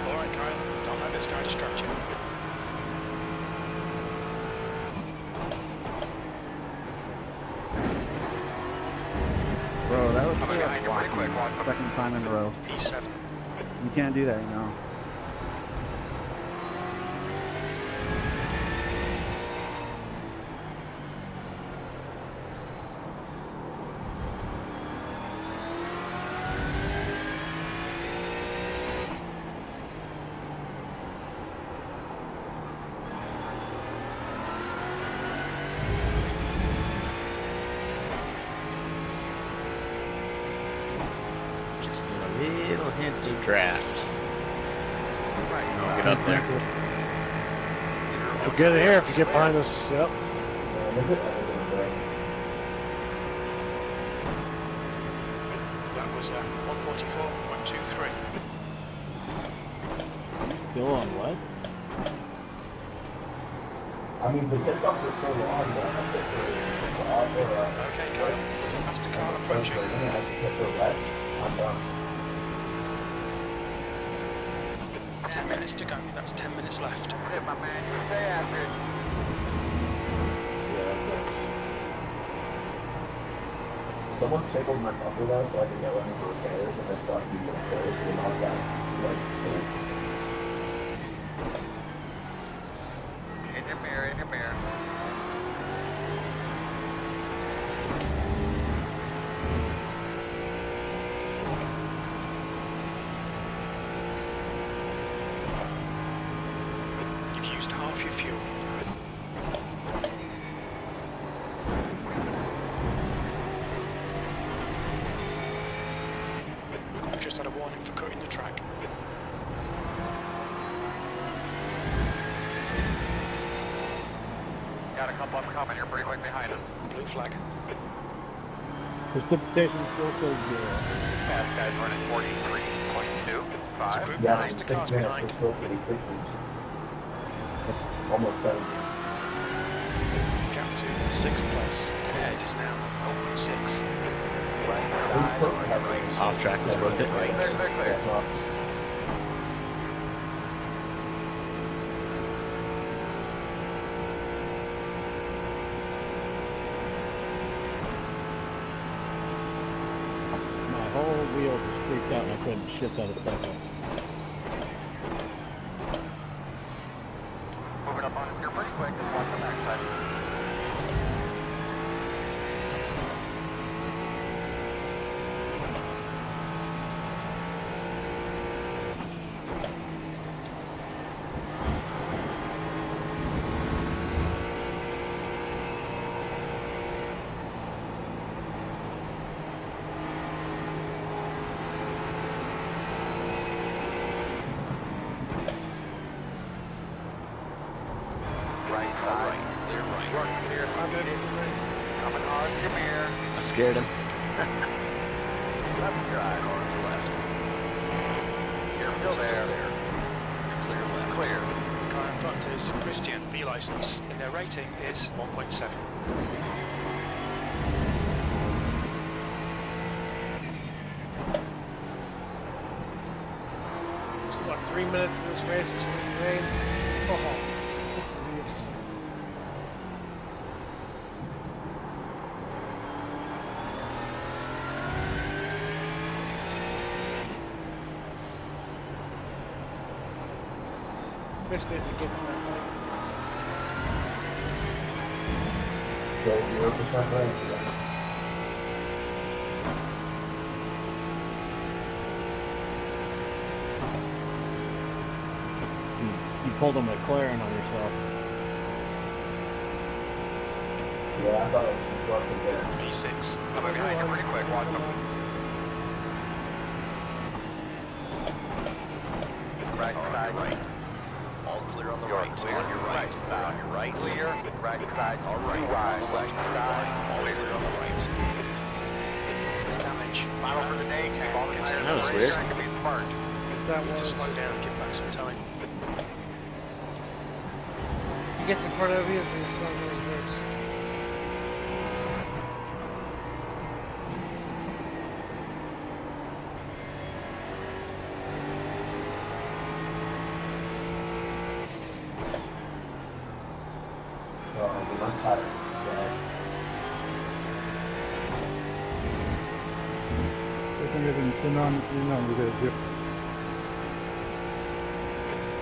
Alright, Kyle. Don't let this guy distract you. Bro, that was I'm pretty behind you pretty quick. Watch them. second time in a row. P7. You can't do that, you know. Just a little hint of draft. I'll get up there. We'll get it here if you get behind us. Yep. That was 144, 123. Still on what? I mean, the pickups are so long, but I think they're Okay, Kyle. There's a faster car approaching. I just hit the left. I'm done. 10 minutes to go. That's 10 minutes left. Hit my man. You stay after it. Yeah, that's it. Someone tickled my bumper though, so I could yell at me for repairs, and I thought he was repairs, and all that. Like, In your mirror, in your mirror. You've used half your fuel. I've just had a warning for cutting the track. Got a couple of them coming here pretty quick behind us. Blue flag. Precipitation still says 0. Fast guys running 43.2. There's a 5. group yeah, of in faster 6 cars minutes, behind. we're still pretty quick. Almost done. Gap to 6th place. Ahead is now 0.6. Off track was worth it. Clear. My whole wheel just freaked out and I couldn't shift out of second. Moving up on us here pretty quick. Just watch the backside. I scared him. Left drive. Car on the left. You're still there. Clear left. Clear. The car in front is Christian, B license, and their rating is 1.7. What, 3 minutes of this race is going to be rain? Oh, this will be interesting. Basically, if it gets to that point. So 0% range again. You pulled a McLaren on yourself. Yeah, I thought it was constructed there. B6. Coming behind you pretty quick, watch them. Right Car on side. your right. All clear on the You're right. clear. On your right. On your right. Clear, right side. All right. Too wide. On the left. Side. All clear on the right. There's damage. Final for the day. Keep all the tires That was on the weird. racetrack and be smart. That Need to was. slow down and give back some time. He gets in front of you, and he slows his brakes. The left side. Yeah.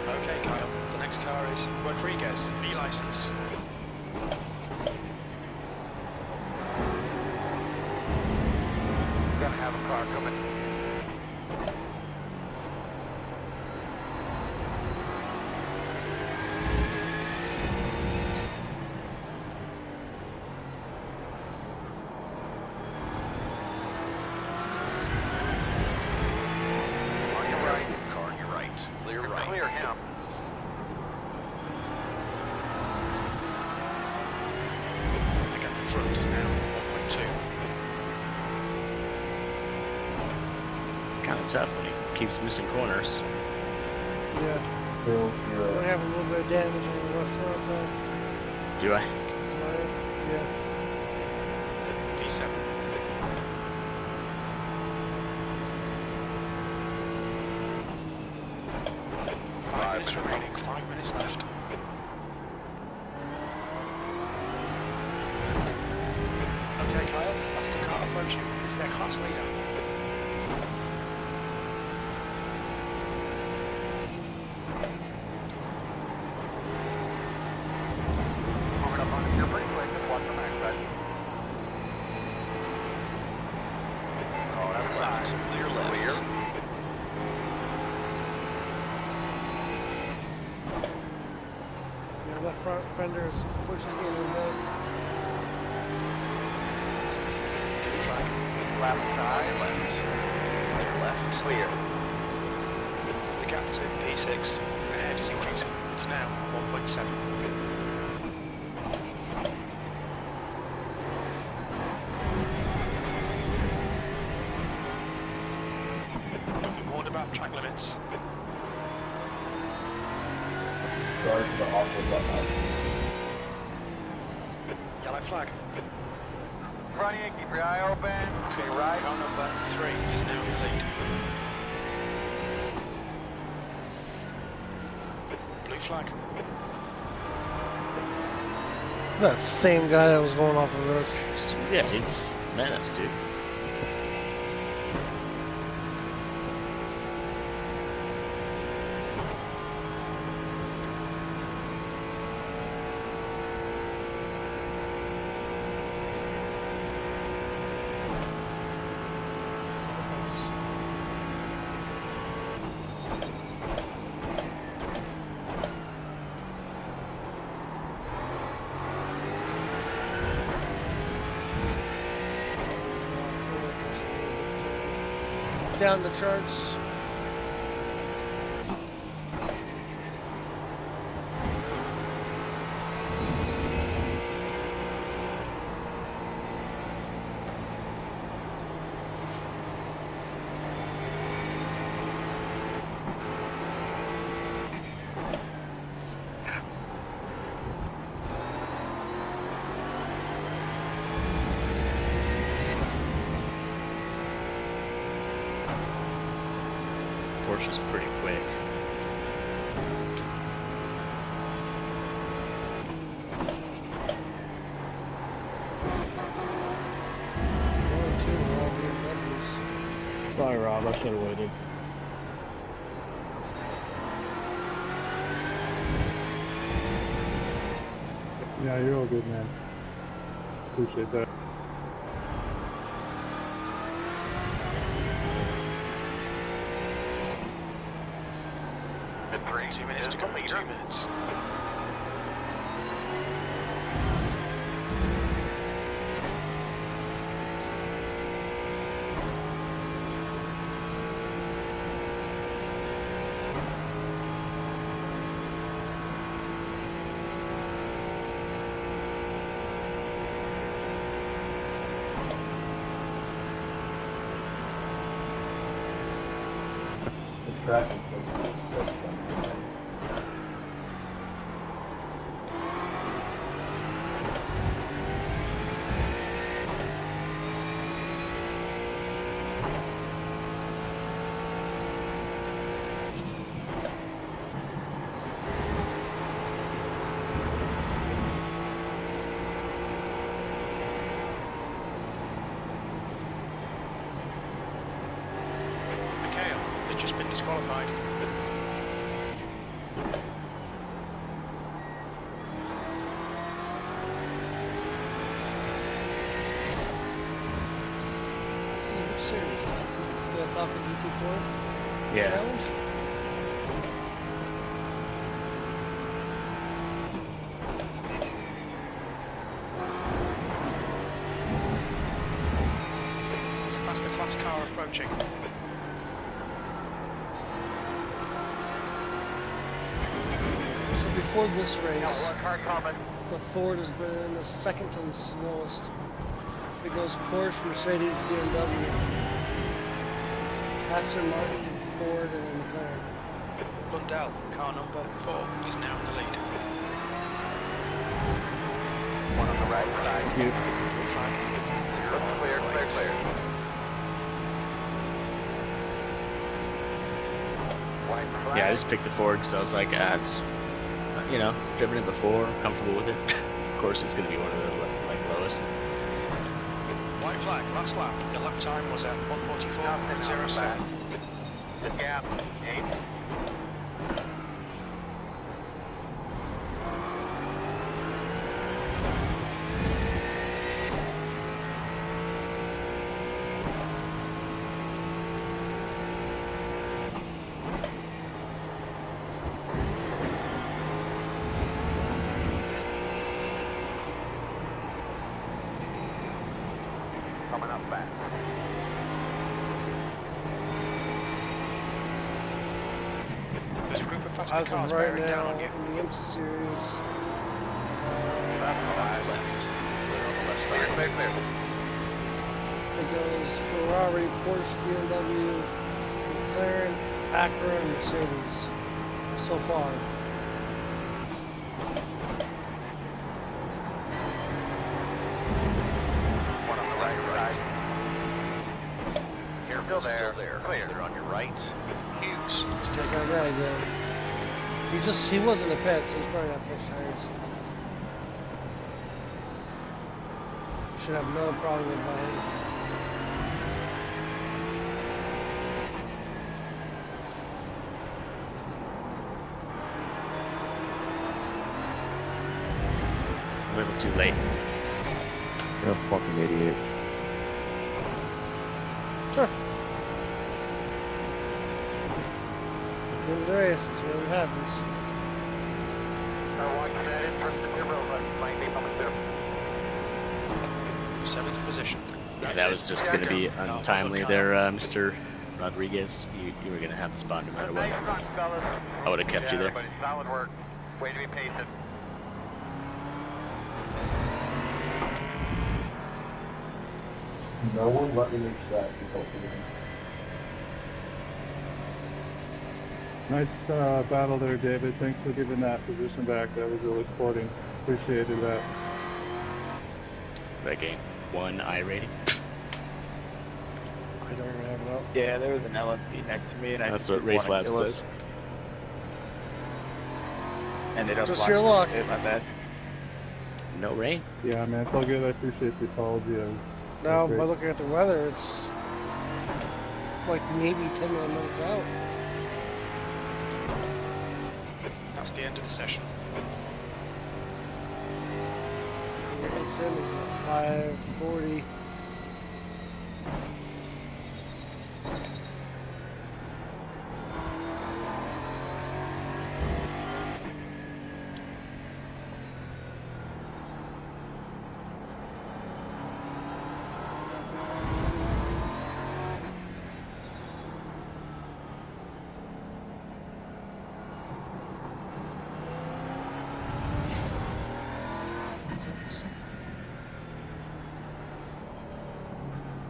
Okay, Kyle. The next car is Rodriguez, B license. Gonna have a car coming. On your right. Car on your right. Clear right. Clear him. The gap in front is now 1.2. Kind of tough when he keeps missing corners. Yeah. Still I 0. have a little bit of damage on the left front, though. Do I? That's about it. Yeah. B7. Five minutes remaining, 5 minutes left. Okay, Kyle, that's the car approaching. It's their class leader. Moving up on it here pretty quick. Just watch the back side. Car on the left. Clear left. Clear. Your left front fender is pushing in and out. Left side. Left. Clear left. Clear. The gap to P6 ahead is increasing. It's now 1.7. Been warned about track limits. Sorry for the awkward left side. Yellow flag. Front of you, keep your eye open. Stay right. Car number 3 is now in the lead. Blue flag. That same guy that was going off the road. Yeah, he's menace, dude. Down the charts. Porsche is pretty quick. Sorry, Rob. I should have waited. Yeah, you're all good, man. Appreciate that. At 3. 2 minutes to go. 2 minutes. The track is Mikhail, they've just been disqualified. This is a good series. The Falcon GT4 Yeah. challenge. There's a faster class car approaching. So before this race, One car coming. the Ford has been the second to the slowest. It goes Porsche, Mercedes, BMW, Aston Martin, Ford, and McLaren. Lundell, car number 4, is now in the lead. One on the right side. Thank you. Clear, clear, clear. White flag. Yeah, I just picked the Ford because I was like, it's, you know, driven it before, comfortable with it. Of course, it's going to be one of the like lowest. White flag, last lap. The lap time was at 1:44.07. The gap. 8. Coming up fast. There's a group of faster As cars of right bearing down now, on you. in the IMSA series, Left, left. Clear on the left side. Clear, clear, clear. it goes Ferrari, Porsche, BMW, McLaren, Acura, and Mercedes so far. One on the right side. Careful, Still there. there. Clear. They're on your right. Hughes is There's taking that guy again. He wasn't a pet, so he's probably not fresh tires. Should have no problem with buying. A little too late. You're a fucking idiot. In the race, that's what happens. Watch that in from the zero. Might be coming through. 7th position. Yeah, that was just going to be untimely there, Mr. Rodriguez. You were going to have the spot no matter what. Nice run, fellas. I would have kept you there. Everybody, solid work. Way to be patient. No one let me extract until today. Nice battle there, David. Thanks for giving that position back. That was really sporting. Appreciated that. That game. 1 I rating. I don't even have it up. Yeah, there was an LMP next to me, and I That's just what didn't Race want to Labs kill it. does. Ended up Just blocking your luck. it, my bad. No rain. Yeah, man, it's all good. I appreciate the apology. Now, great. by looking at the weather, it's like maybe 10 more minutes out. That's the end of the session. Sim is 5:40.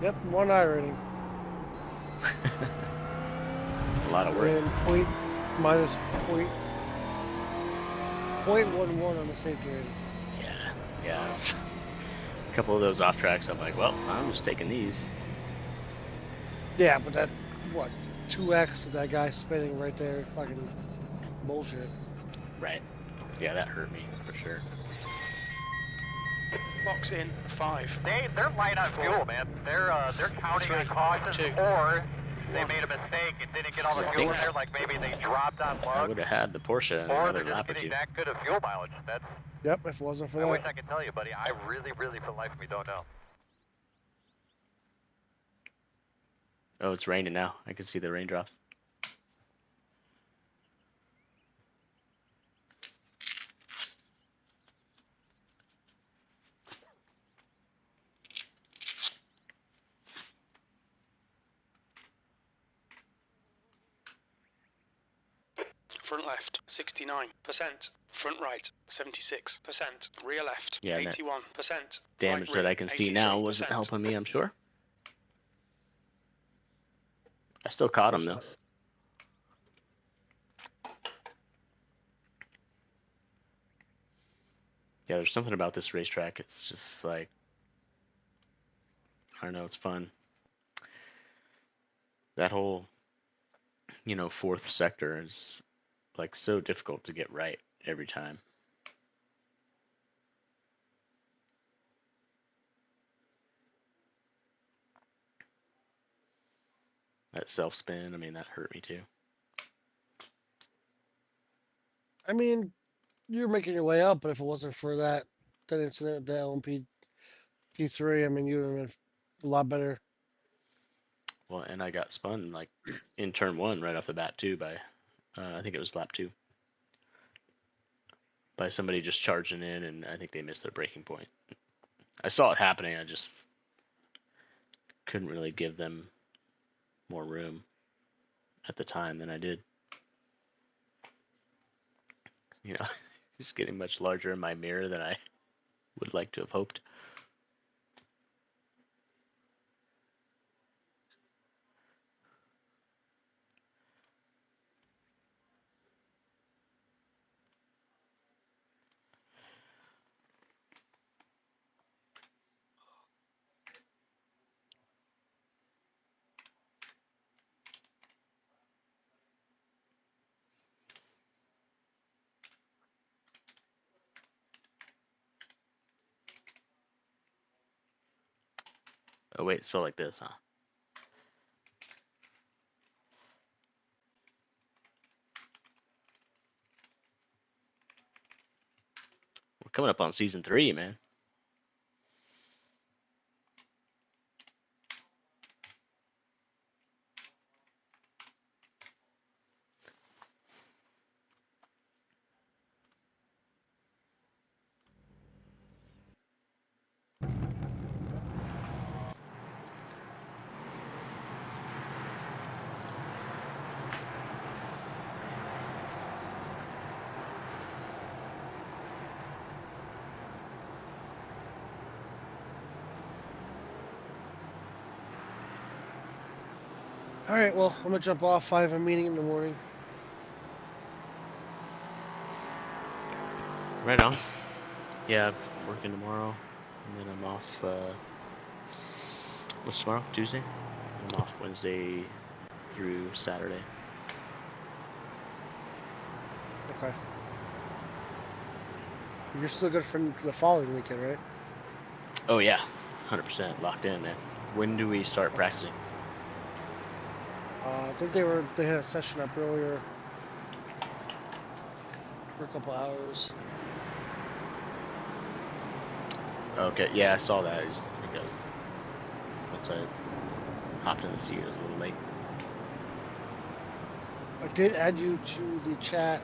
Yep, one iRacing. It's a lot of work. And point minus point 0.11 on the safety rating. Yeah. A couple of those off tracks, I'm like, well, I'm just taking these. Yeah, but that, what, 2x of that guy spinning right there, fucking bullshit. Right. Yeah, that hurt me for sure. Box in 5. They're light on fuel, man. They're counting on cautions, or they made a mistake and didn't get all the fuel in there. Like maybe they dropped on I lug, would have had the Porsche in or another they're just lap or getting two. that good of fuel mileage. That's. Yep, if it wasn't for I wish that. I could tell you, buddy. I really, really, for the life of me, don't know. Oh, it's raining now. I can see the raindrops. Front left, 69%. Front right, 76%. Rear left, Yeah, and that 81%. damage Right that rear, I can see now 83%. wasn't helping me, I'm sure. I still caught him, though. Yeah, there's something about this racetrack. It's just like, I don't know, it's fun. That whole, fourth sector is like so difficult to get right every time. That self spin, I mean, that hurt me too. I mean, you're making your way up, but if it wasn't for that incident, the LMP P3, I mean, you would have been a lot better. Well, and I got spun like in turn one right off the bat too by, I think it was lap 2, by somebody just charging in, and I think they missed their braking point. I saw it happening. I just couldn't really give them more room at the time than I did. He's getting much larger in my mirror than I would like to have hoped. Oh wait, it's felt like this, huh? We're coming up on season 3, man. All right, well, I'm gonna jump off. I have a meeting in the morning. Right on. Yeah, I'm working tomorrow, and then I'm off. What's tomorrow? Tuesday? I'm off Wednesday through Saturday. Okay. You're still good for the following weekend, right? Oh yeah, 100% locked in, man. When do we start practicing? I think they had a session up earlier for a couple hours. Okay, yeah, I saw that. I think I was once I hopped in the seat, it was a little late. I did add you to the chat.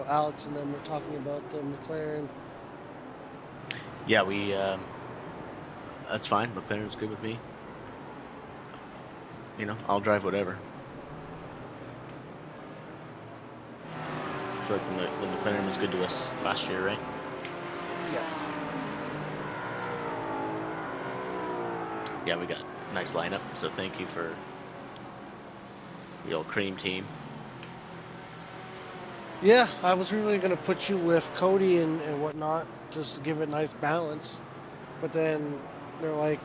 Alex and them were talking about the McLaren. Yeah, we that's fine. McLaren's good with me. You know, I'll drive whatever. I feel like the McLaren was good to us last year, right? Yes. Yeah, we got a nice lineup, so thank you for the old cream team. Yeah, I was really gonna put you with Cody and whatnot, just to give it a nice balance. But then they're like,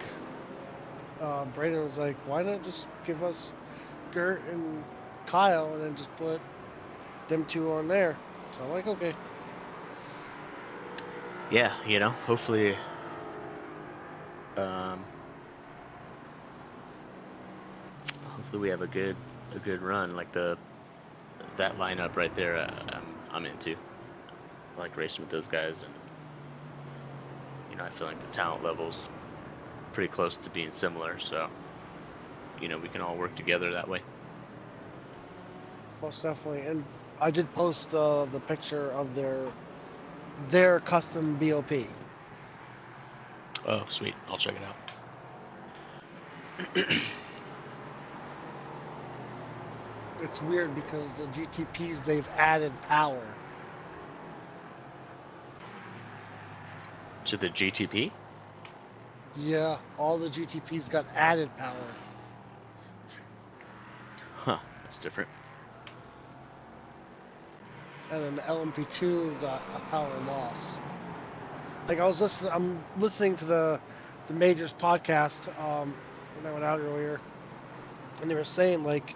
Brandon was like, why not just give us Gert and Kyle and then just put them two on there? So I'm like, okay. Yeah, you know, hopefully um hopefully we have a good run like that lineup right there. I'm into. I like racing with those guys, and you know, I feel like the talent level's pretty close to being similar, so you know, we can all work together that way. Most definitely. And I did post the picture of their custom BOP. Oh, sweet. I'll check it out. It's weird because the GTPs they've added power. To the GTP? Yeah, all the GTPs got added power. Huh, that's different. And then the LMP2 got a power loss. Like I'm listening to the Majors podcast when I went out earlier, and they were saying like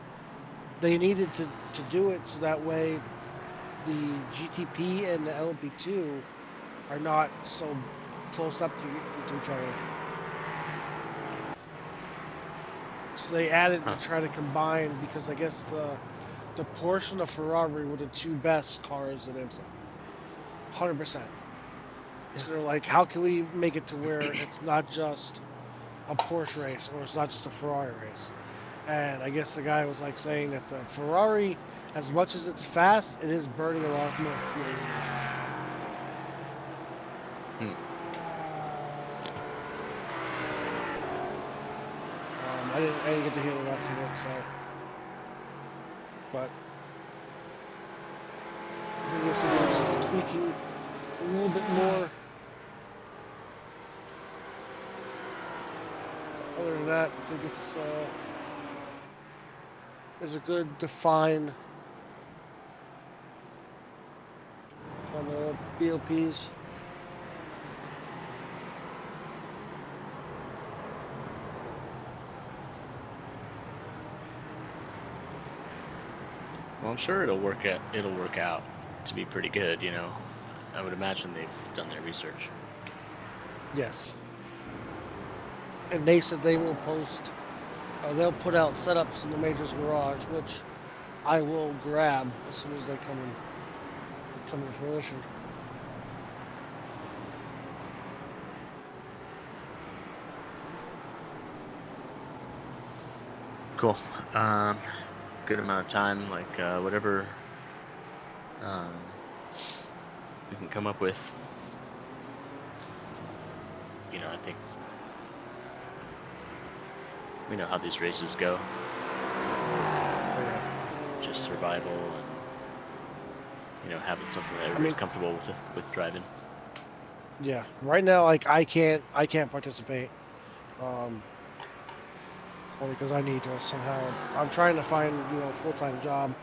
they needed to do it so that way the GTP and the LMP2 are not so close up to each other. So they added to try to combine because I guess the Porsche and the Ferrari were the two best cars in IMSA. 100%. So they're like, how can we make it to where it's not just a Porsche race or it's not just a Ferrari race? And I guess the guy was like saying that the Ferrari, as much as it's fast, it is burning a lot more fuel than the rest. I didn't get to hear the rest of it, so. But I think this is still tweaking a little bit more. Other than that, I think it's a good define on the BOPs. Well, I'm sure it'll work out. It'll work out to be pretty good. You know, I would imagine they've done their research. Yes. And they said they will post, they'll put out setups in the Majors garage, which I will grab as soon as they come to fruition. Cool. Good amount of time, like whatever we can come up with. You know, I think we know how these races go. Just survival and you know having something that everybody's comfortable with driving. Yeah. Right now, like I can't participate. Only because I need to somehow. I'm trying to find a full-time job.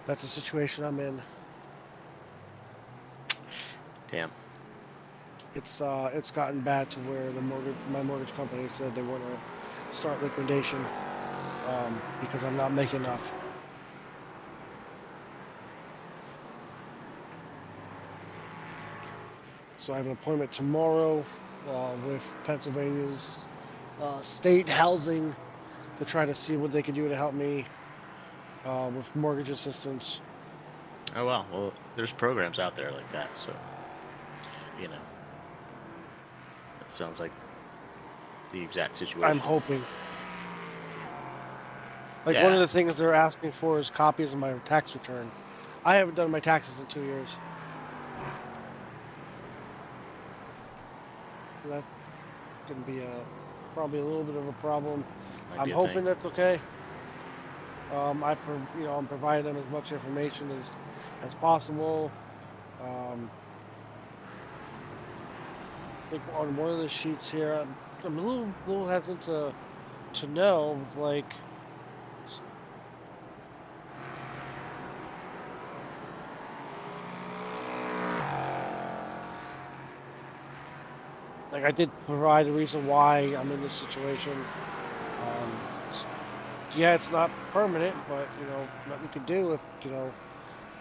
That's the situation I'm in. Damn. it's gotten bad to where my mortgage company said they want to start liquidation because I'm not making enough. So I have an appointment tomorrow with Pennsylvania's state housing to try to see what they can do to help me with mortgage assistance. Oh well, there's programs out there like that, so you know, that sounds like the exact I'm situation. hoping. Like one of Yeah. the things they're asking for is copies of my tax return. I haven't done my taxes in 2 years. So that's going to be probably a little bit of a problem. Might I'm be a thing. hoping that's okay. I'm providing them as much information as possible. Like on one of the sheets here, I'm a little hesitant to know like I did provide a reason why I'm in this situation. Yeah, it's not permanent, but nothing you can do if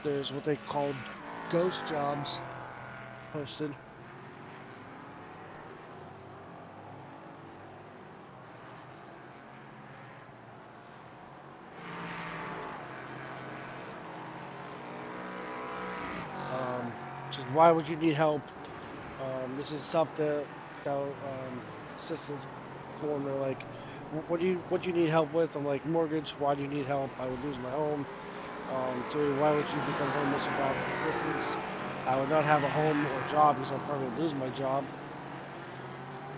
there's what they call ghost jobs posted. Just why would you need help? This is assistance form. They're like, what do you need help with? I'm like, mortgage. Why do you need help? I would lose my home. 3, why would you become homeless without assistance? I would not have a home or job because I'll probably lose my job.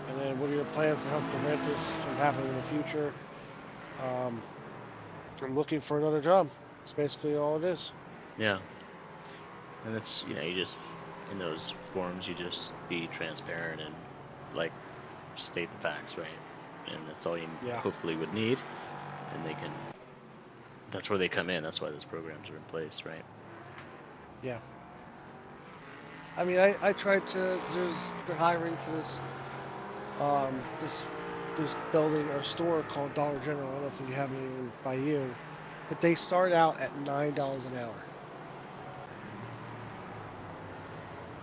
And then, what are your plans to help prevent this from happening in the future? Um, I'm looking for another job. That's basically all it is. Yeah. And that's you just in those forms you just be transparent and like state the facts, right? And that's all you Yeah. hopefully would need. And that's where they come in. That's why those programs are in place, right? Yeah. I mean, I tried to because they're hiring for um this this building or store called Dollar General. I don't know if you have anyone by you, but they start out at $9 an hour.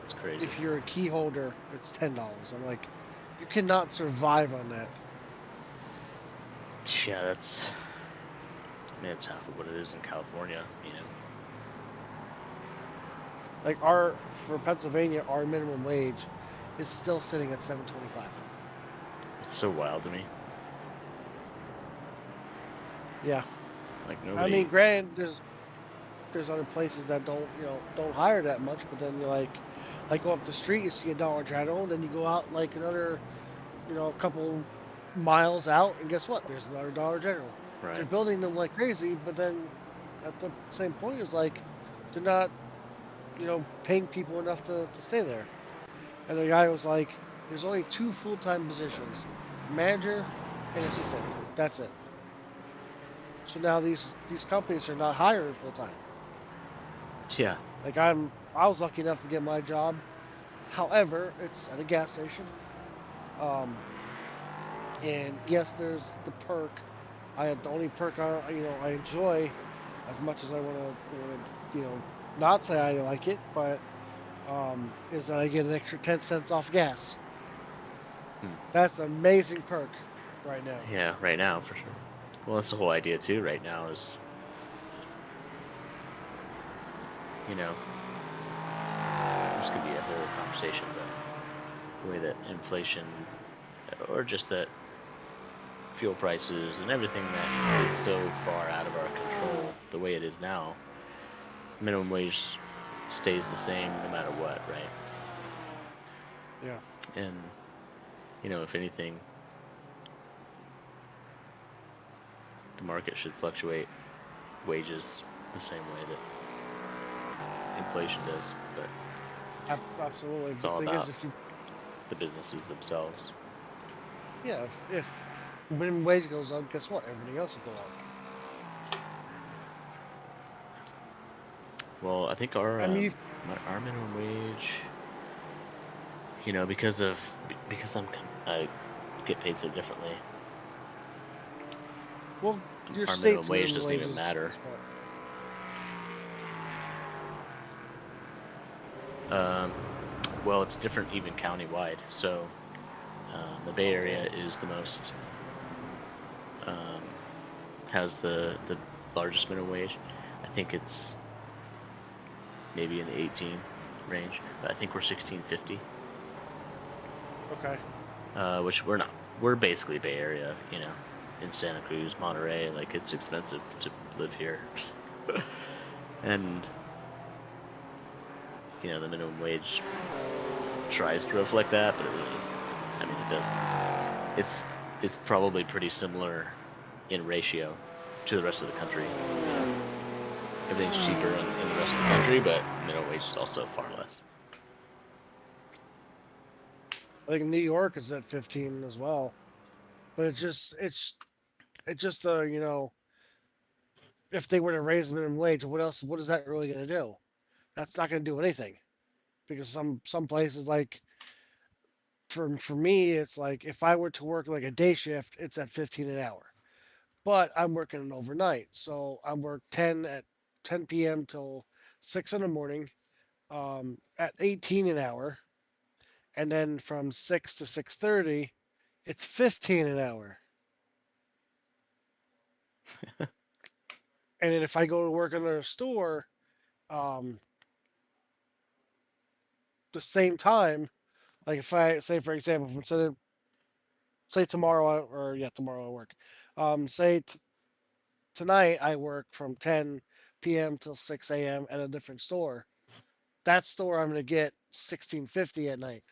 It's crazy. If you're a key holder, it's $10. I'm like, you cannot survive on that. Yeah, it's half of what it is in California, Like for Pennsylvania, our minimum wage is still sitting at 7.25. It's so wild to me. Yeah. Like I nobody. mean, granted, there's other places that don't hire that much, but then you're like go up the street, you see a Dollar General, then you go out like another a couple miles out, and guess what? There's another Dollar General. They're Right. building them like crazy, but then at the same point, it's like they're not paying people enough to stay there. And the guy was like, "There's only 2 full-time positions, manager and assistant. That's it." So now these companies are not hiring full-time. Yeah. Like I was lucky enough to get my job. However, it's at a gas station. Um, and yes, there's the perk. I had the only perk I enjoy as much as I want to not say I like it, but is that I get an extra 10 cents off gas. Hmm. That's an amazing perk right now. Yeah, right now for sure. Well, that's the whole idea too. Right now is, you know, this could be a whole conversation, but the way that inflation, or just that fuel prices and everything that is so far out of our control, the way it is now, minimum wage stays the same no matter what, right? Yeah. And if anything, the market should fluctuate wages the same way that inflation does, but Absolutely. it's But all the thing is, about if you the businesses themselves. yeah, if minimum wage goes up, guess what? Everything else will go up. Well, I think I mean, our minimum wage you know, because I get paid so differently. Well, your Our minimum state's wage minimum doesn't wage even matter. is what? Um, well, it's different even county-wide. So the Bay Area is the most has the largest minimum wage. I think it's maybe in the 18 range, but I think we're 16.50. Okay. Which we're not. We're basically Bay Area, you know, in Santa Cruz, Monterey. Like it's expensive to live here, and you know the minimum wage tries to reflect that, but it really, I mean, it doesn't. It's it's probably pretty similar in ratio to the rest of the country. Everything's cheaper in the rest of the country, but minimum wage is also far less. I think New York is at 15 as well. But it's just you know, if they were to raise the minimum wage, what is that really going to do? That's not going to do anything because some places like for me it's like if I were to work like a day shift, it's at 15 an hour. But I'm working an overnight, so I work 10 p.m. till 6 in the morning, at 18 an hour, and then from 6 to 6:30, it's 15 an hour. And then if I go to work in a store, um, the same time, like if I say for example, if instead of say tomorrow or yeah tomorrow I work, say tonight I work from 10 p.m. till 6 a.m. at a different store. That store I'm gonna get 16.50 at night,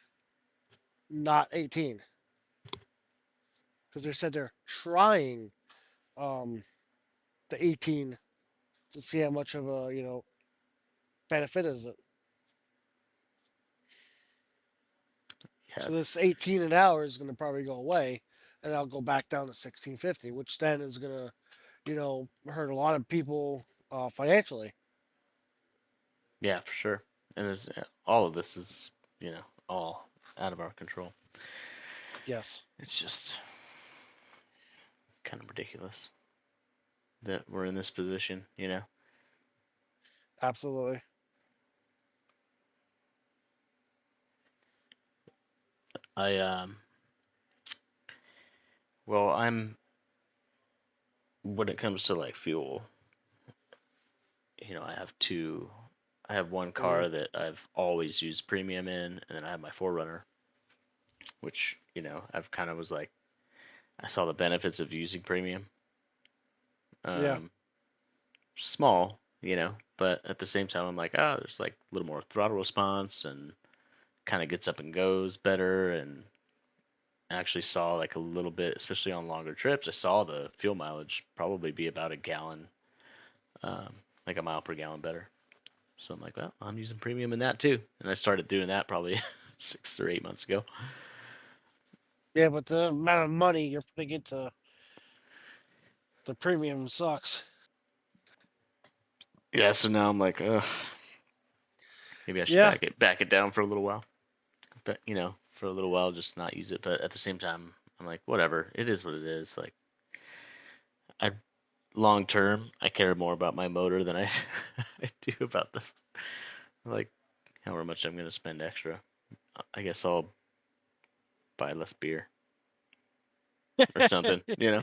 not 18, because they said they're trying um, the 18 to see how much of a benefit is it. Yeah, So this it's 18 an hour is going to probably go away, and I'll go back down to 16.50, which then is going to hurt a lot of people financially. yeah for sure. And there's all of this is you know all out of our control. Yes, It's just kind of ridiculous that we're in this position, you know. absolutely. I well, I'm when it comes to like fuel, you know, I have one Hmm. car that I've always used premium in, and then I have my Forerunner, which, you know, I've kind of was like I saw the benefits of using premium. Yeah. Um Small, you know, but at the same time I'm like, oh, there's like a little more throttle response and kind of gets up and goes better and I actually saw like a little bit, especially on longer trips. I saw the fuel mileage probably be about a gallon, um, like a mile per gallon better. So I'm like, well, I'm using premium in that too, and I started doing that probably 6 or 8 months ago. Yeah, but the amount of money you're putting into the premium sucks. Yeah, so now I'm like, ugh, maybe I should Yeah. back it down for a little while. But you know, for a little while, just not use it. But at the same time, I'm like, whatever, it is what it is. Like, I long term, I care more about my motor than I I do about the like however much I'm gonna spend extra. I guess I'll buy less beer or something, you know.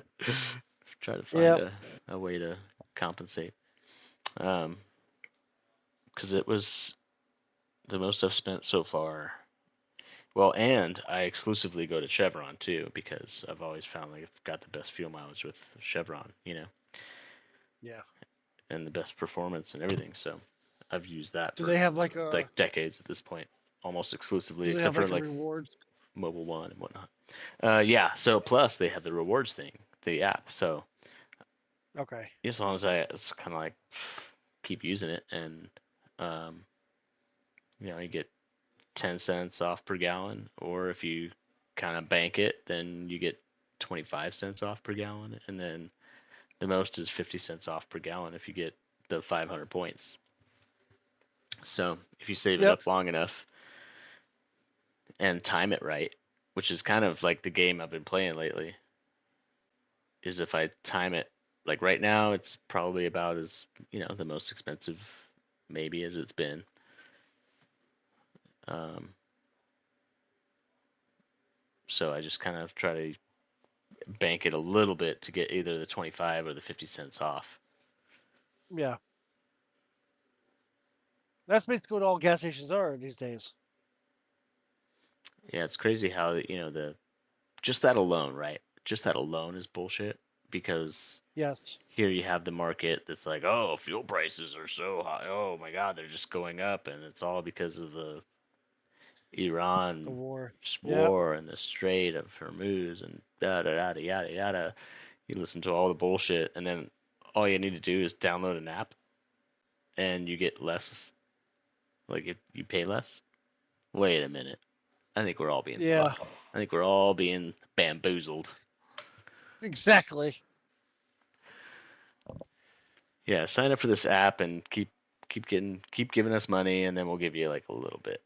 Try to find Yep. a way to compensate. Um, because it was the most I've spent so far. Well, and I exclusively go to Chevron too because I've always found like I've got the best fuel mileage with Chevron, you know, Yeah. and the best performance and everything. So I've used that Do for they have like a like decades at this point, almost exclusively, Do they except have for like a like rewards? Mobile One and whatnot. Yeah. So plus they have the rewards thing, the app. So Okay. as long as I, it's kind of like keep using it, and um, you know, you get 10 cents off per gallon, or if you kind of bank it, then you get 25 cents off per gallon, and then the most is 50 cents off per gallon if you get the 500 points. So if you save it Yep. up long enough, and time it right, which is kind of like the game I've been playing lately. Is if I time it like right now, it's probably about as the most expensive maybe as it's been. Um, so I just kind of try to bank it a little bit to get either the 25 or the 50 cents off. Yeah. That's basically what all gas stations are these days. Yeah, it's crazy how the just that alone, right? Just that alone is bullshit because Yes. here you have the market that's like, oh, fuel prices are so high. Oh my God, they're just going up, and it's all because of the The Iran war. Yep. war and the Strait of Hormuz and da da da yada yada. You listen to all the bullshit, and then all you need to do is download an app, and you get less. Like if you pay less. Wait a minute. I think we're all being Yeah. fucked. I think we're all being bamboozled. Exactly. Yeah, sign up for this app and keep giving us money, and then we'll give you like a little bit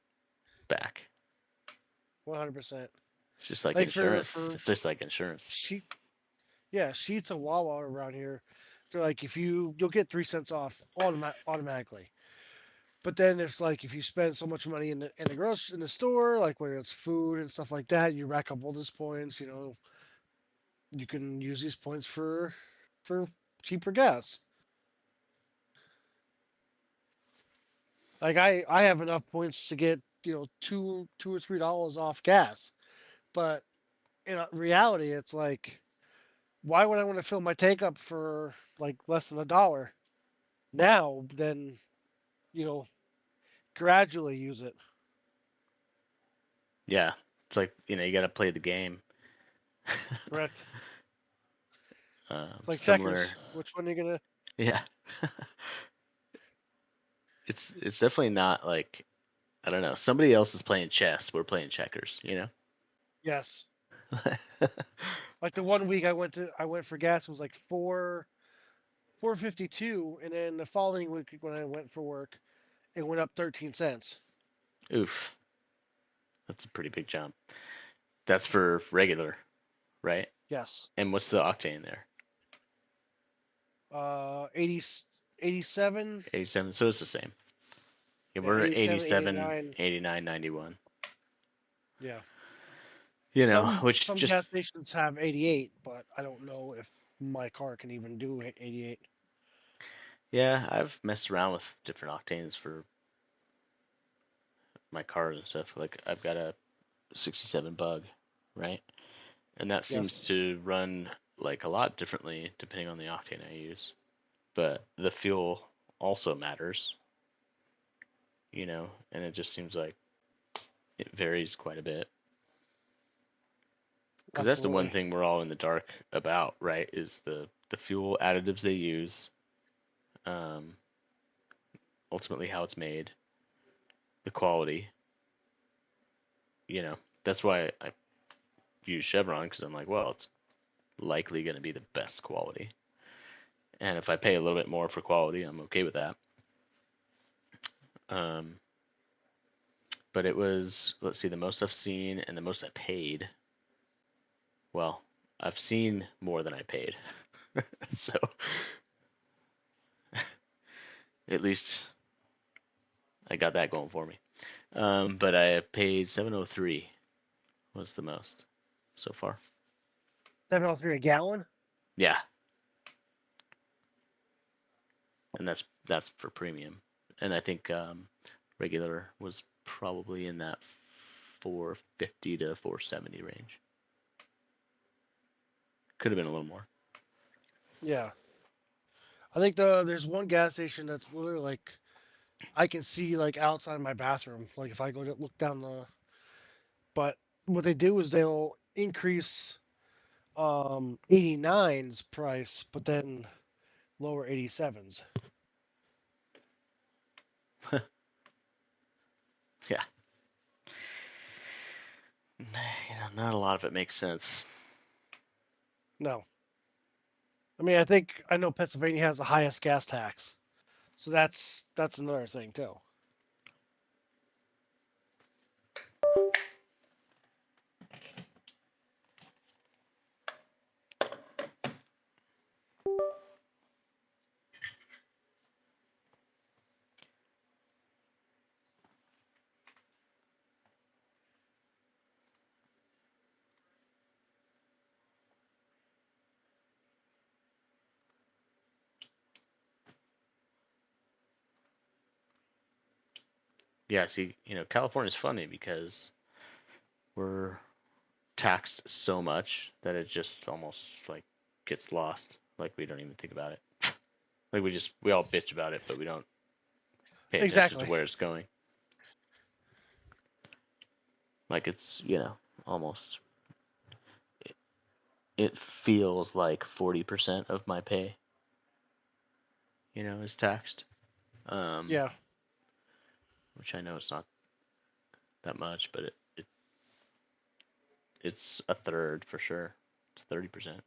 back. 100%. It's just like Like insurance. It's just like insurance. sheet, yeah, sheets of Wawa around here. They're like if you'll get 3 cents off automatically. But then if you spend so much money in the store, like whether it's food and stuff like that, you rack up all those points. You can use these points for cheaper gas. Like I have enough points to get two or $3 off gas, but in reality, it's like why would I want to fill my tank up for like less than $1 now than you know gradually use it? Yeah, it's like you got to play the game. Correct. It's like Similar. checkers. Which one are you gonna? Yeah. It's definitely not like I don't know. Somebody else is playing chess. We're playing checkers. Yes. Like the one week I went for gas was like 4.52, and then the following week when I went for work, it went up 13 cents. Oof, that's a pretty big jump. That's for regular, right? Yes. And what's the octane there? 80, 87, 87. So it's the same. Yeah, yeah, we're 87, 87, 89. 89, 91. Yeah. Which Some just gas stations have 88, but I don't know if my car can even do 88. yeah, I've messed around with different octanes for my cars and stuff. Like I've got a 67 bug, right? And that seems Yes. to run like a lot differently depending on the octane I use. But the fuel also matters, and it just seems like it varies quite a bit. Because that's the one Absolutely. thing we're all in the dark about, right? Is the fuel additives they use, um, ultimately how it's made, the quality. You know, that's why I use Chevron because I'm like, well, it's likely going to be the best quality. And if I pay a little bit more for quality, I'm okay with that. Um, but it was, let's see, the most I've seen and the most I paid. Well, I've seen more than I paid. So at least I got that going for me. But I paid 703 was the most so far. 703 a gallon. Yeah, and that's for premium. And I think regular was probably in that 450 to 470 range. Could have been a little more. Yeah. I think there's one gas station that's literally like I can see like outside my bathroom. Like if I go to look down the, but what they do is they'll increase 89's price, but then lower 87's. Yeah, not a lot of it makes sense. No, I mean I know Pennsylvania has the highest gas tax, so that's another thing too. Yeah, see, California's funny because we're taxed so much that it just almost like gets lost. Like we don't even think about it. Like we all bitch about it, but we don't pay attention to Exactly. where it's going. Like it's, almost it feels like 40% of my pay, is taxed. Yeah. Which I know it's not that much, but it's a third for sure. It's 30%.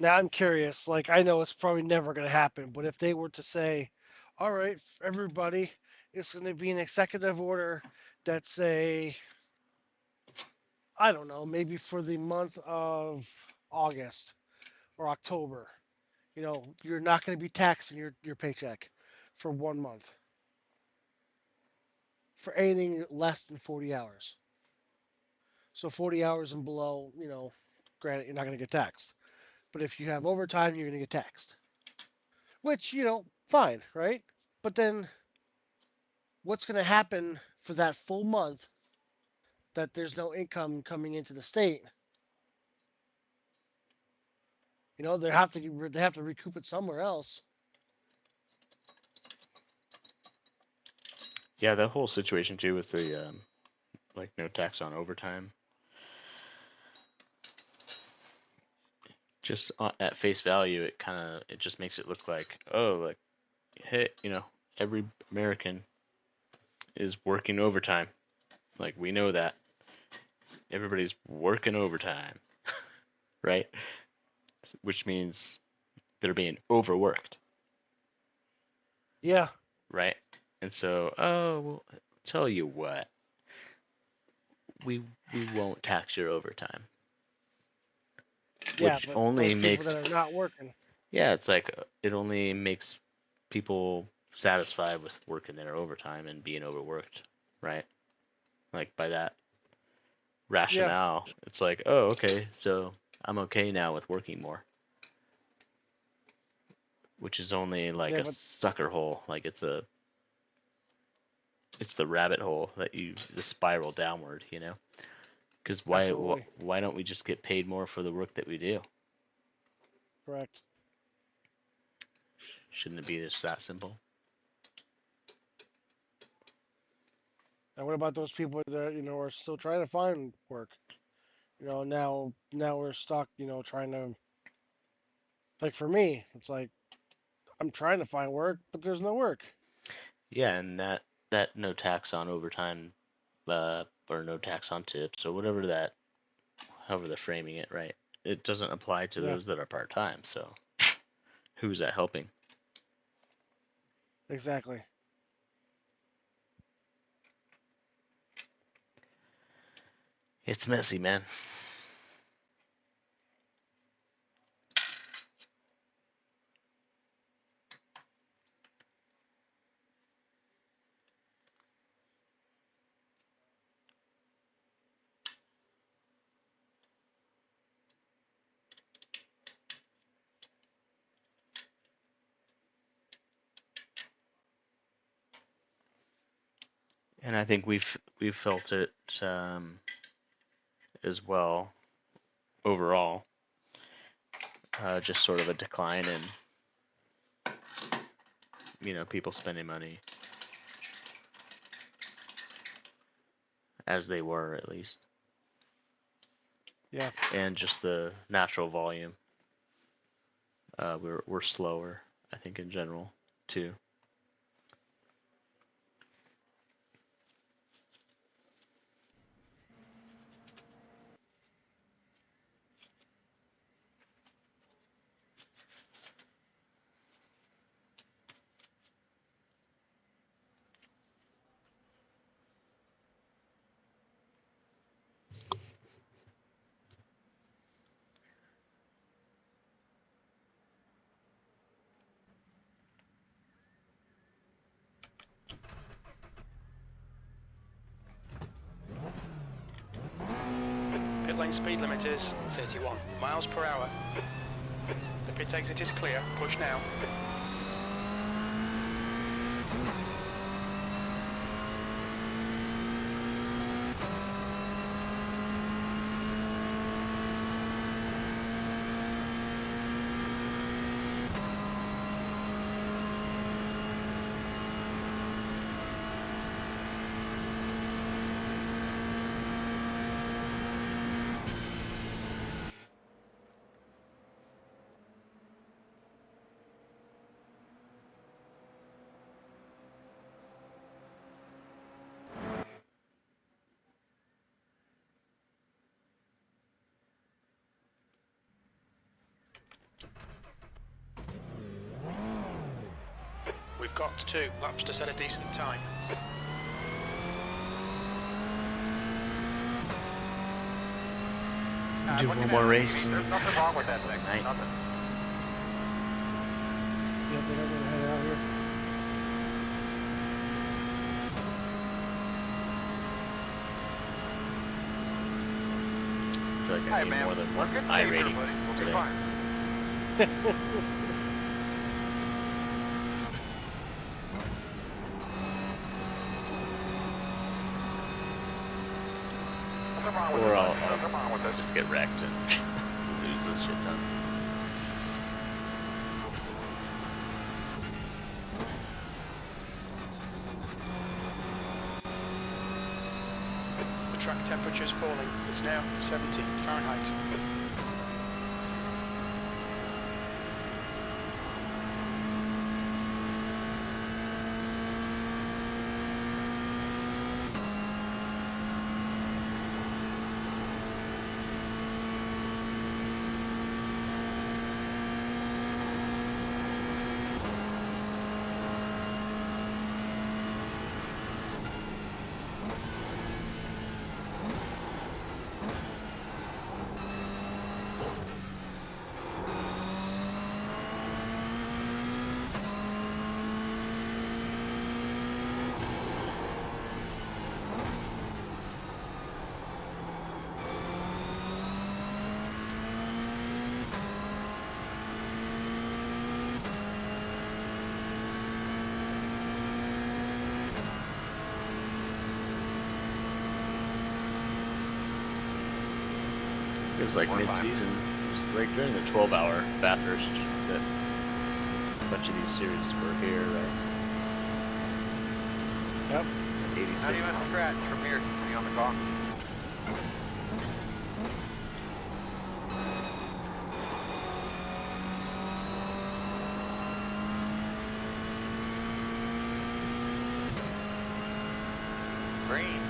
Now I'm curious. Like I know it's probably never going to happen, but if they were to say, "All right, everybody, it's going to be an executive order that say, I don't know, maybe for the month of August or October, you're not going to be taxing your paycheck for 1 month for anything less than 40 hours. So 40 hours and below, granted, you're not going to get taxed. But if you have overtime, you're going to get taxed. Which, fine, right? But then what's going to happen for that full month that there's no income coming into the state? They have to recoup it somewhere else. Yeah, the whole situation too with the like no tax on overtime. Just at face value, it just makes it look like, oh, like, hey, every American is working overtime. Like we know that everybody's working overtime, right? Which means they're being overworked, Yeah, right? And so, oh, well, tell you what, we won't tax your overtime, yeah, which but only those people makes, that are not working. yeah, it's like it only makes people satisfied with working their overtime and being overworked, right? Like by that Yeah, rationale, it's like, oh, okay, so I'm okay now with working more, which is only like yeah, a but sucker hole. Like it's the rabbit hole that the spiral downward, Because absolutely why don't we just get paid more for the work that we do? correct. Shouldn't it be just that simple? And what about those people that are still trying to find work? Now we're stuck. Trying to, like, for me, it's like I'm trying to find work, but there's no work. Yeah, and that no tax on overtime, or no tax on tips or whatever however they're framing it, right? It doesn't apply to Yeah, those that are part time. So who's that helping? exactly. It's messy, man. And I think we've felt it as well overall. Just sort of a decline in people spending money as they were at least, Yeah. and just the natural volume. We're slower, I think, in general too. Pit lane speed limit is 31 miles per hour. The pit exit is clear. Push now. got 2 laps to set a decent time. Do one more race. There's nothing wrong with that thing. Right. Nothing. Yeah, they're going to head out here. I feel like I Hey need man, more than we're one good I paper, rating buddy. We'll be today. fine. Nothing wrong with Or it, I'll buddy. Nothing wrong with it. just get wrecked and lose this shit ton. The track temperature is falling. It's now 70 Fahrenheit. It was like mid-season. It was like during the 12-hour Bathurst that a bunch of these series were here, right? Yep. 86. Not even a scratch from here. Be on the clock. Green.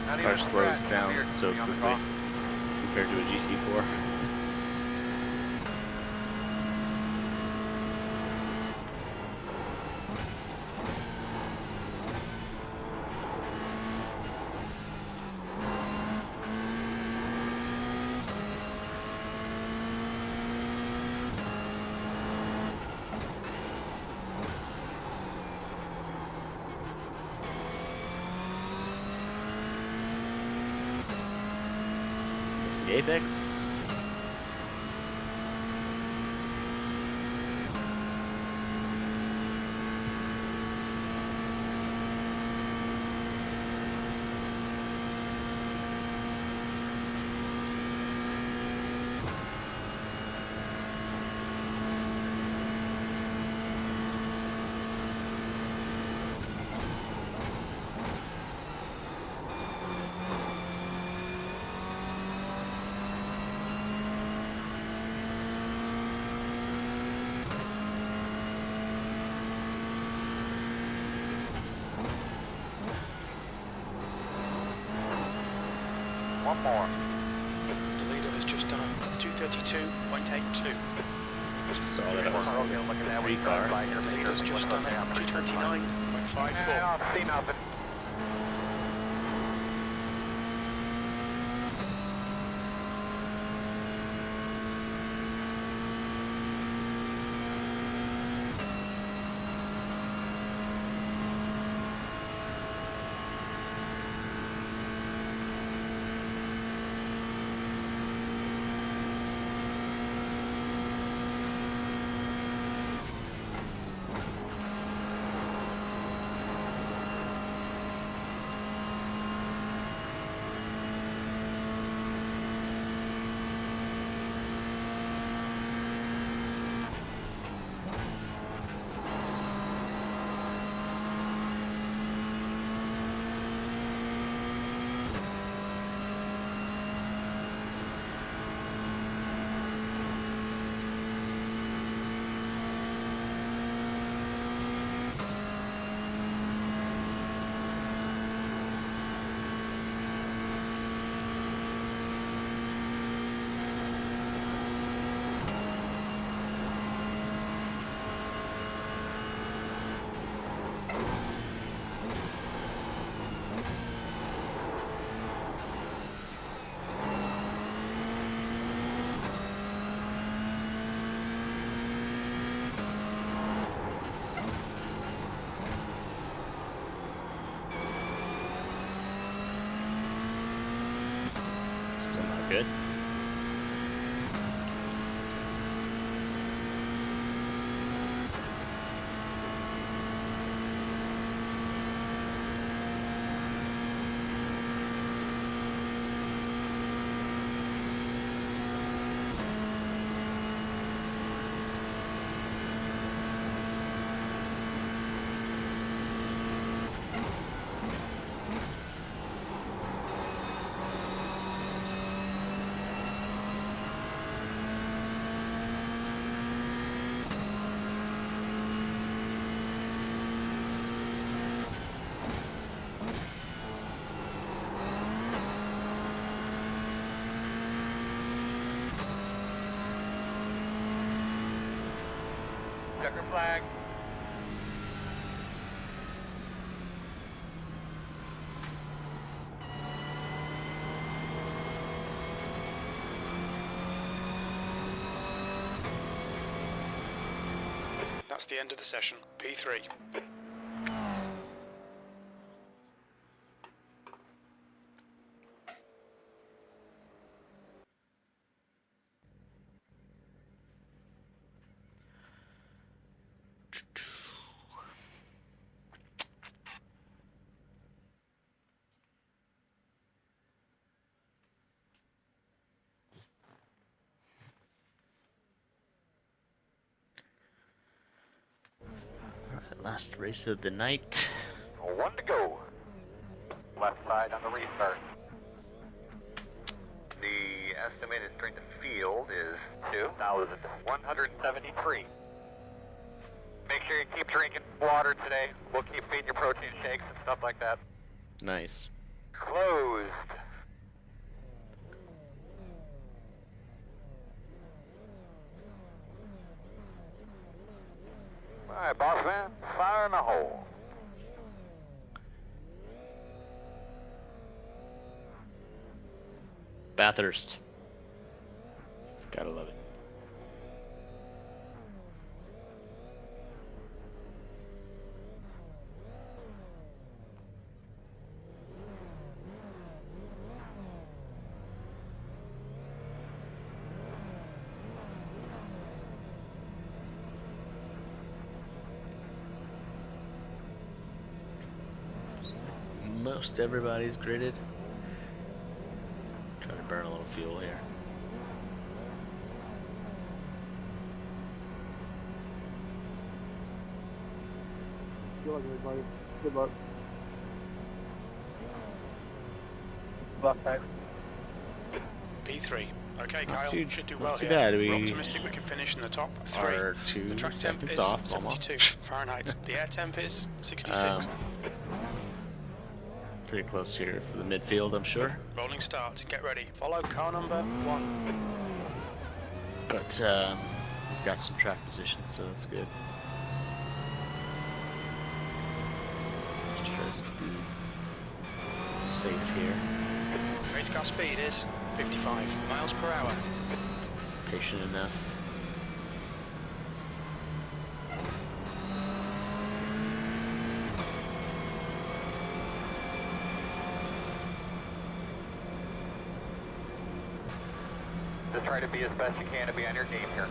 This car slows down so quickly compared to a GT4. Missed the apex. One more. 232.82. Saw that it was a 3-car. Leader's just done it, 229.54. I don't see nothing. Still not good. Checker flag. That's the end of the session. P3. Last race of the night. 1 to go. Left side on the restart. The estimated strength of field is 2,173. Make sure you keep drinking water today. We'll keep feeding you protein shakes and stuff like that. Nice. Closed. Alright, boss man, fire in the hole. Bathurst. Gotta love it. Most everybody's gridded. Trying to burn a little fuel here. Good luck, everybody. Good luck. P3. Okay, Kyle, too- should do not well too here. bad. We're We optimistic we can finish in the top 3. are 2 The track temp seconds is off, 72 almost. Fahrenheit. The air temp is 66. Pretty close here for the midfield, I'm sure. Rolling start. Get ready. Follow car number 1. But got some track positions, so that's good. Just try to be safe here. Race car speed is 55 miles per hour. Patient enough. Just try to be as best you can to be on your game here.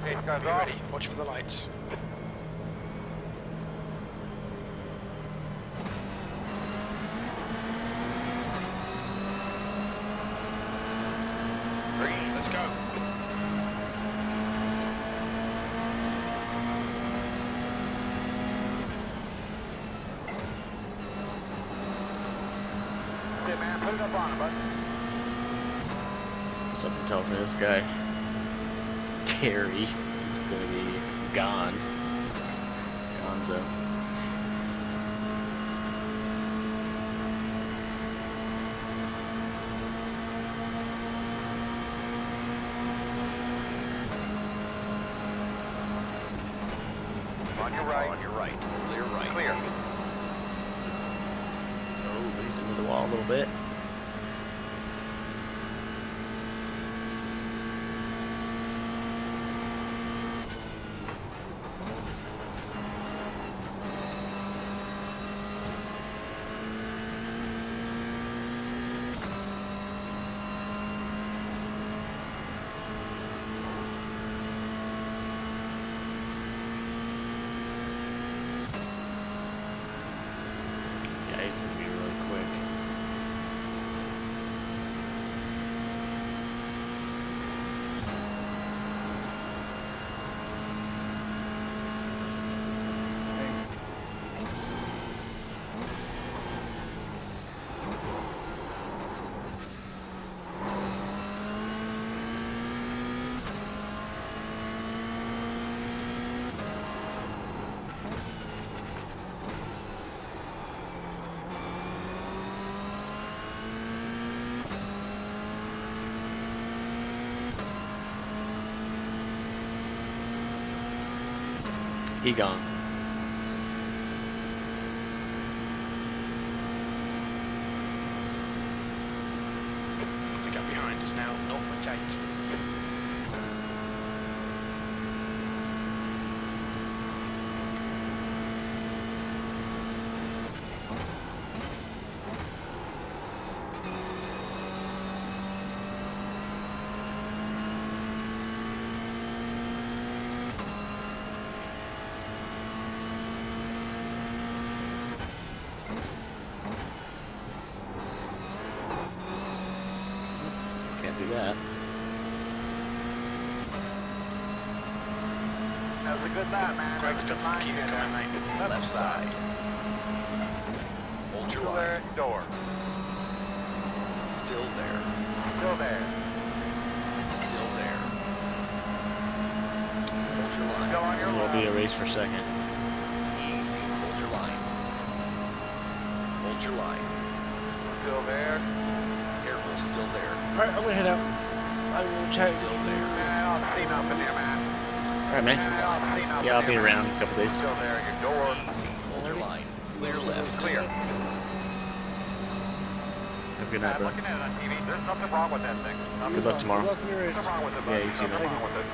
Pace cars Be off. ready. Watch for the lights. Green. Let's go. Okay, man, put it up on him, bud. Something tells me this guy, Terry, is going to be gone. Gonzo. On your right. On your right. Clear right. Clear. Oh, but he's into the wall a little bit. Yeah, he's going to be really quick. He gone. The gap behind is now 0.8. Can't do that. That was a good lap, man. Great stuff. Keep it coming, mate. Left side. Hold your Still line. there, door. Still there. Still there. Still there. Hold your line. Still on your Will left. be a race for second. Easy. Hold your line. Hold your line. Still there. Careful. Still there. Alright, I'm gonna head out. I will chat. Still there. Man, I don't see nothing here, man. Alright, man. Man, I don't see nothing Yeah, I'll here, be man. around in a couple days. Still there, your door. Easy. Hold your line. Clear left. Clear. Have a good night, I'm bro. looking at it on TV. There's nothing wrong with that thing. Good luck tomorrow. Good luck in your race. Nothing wrong with it, Yeah, buddy. you too, Nothing man. wrong with it.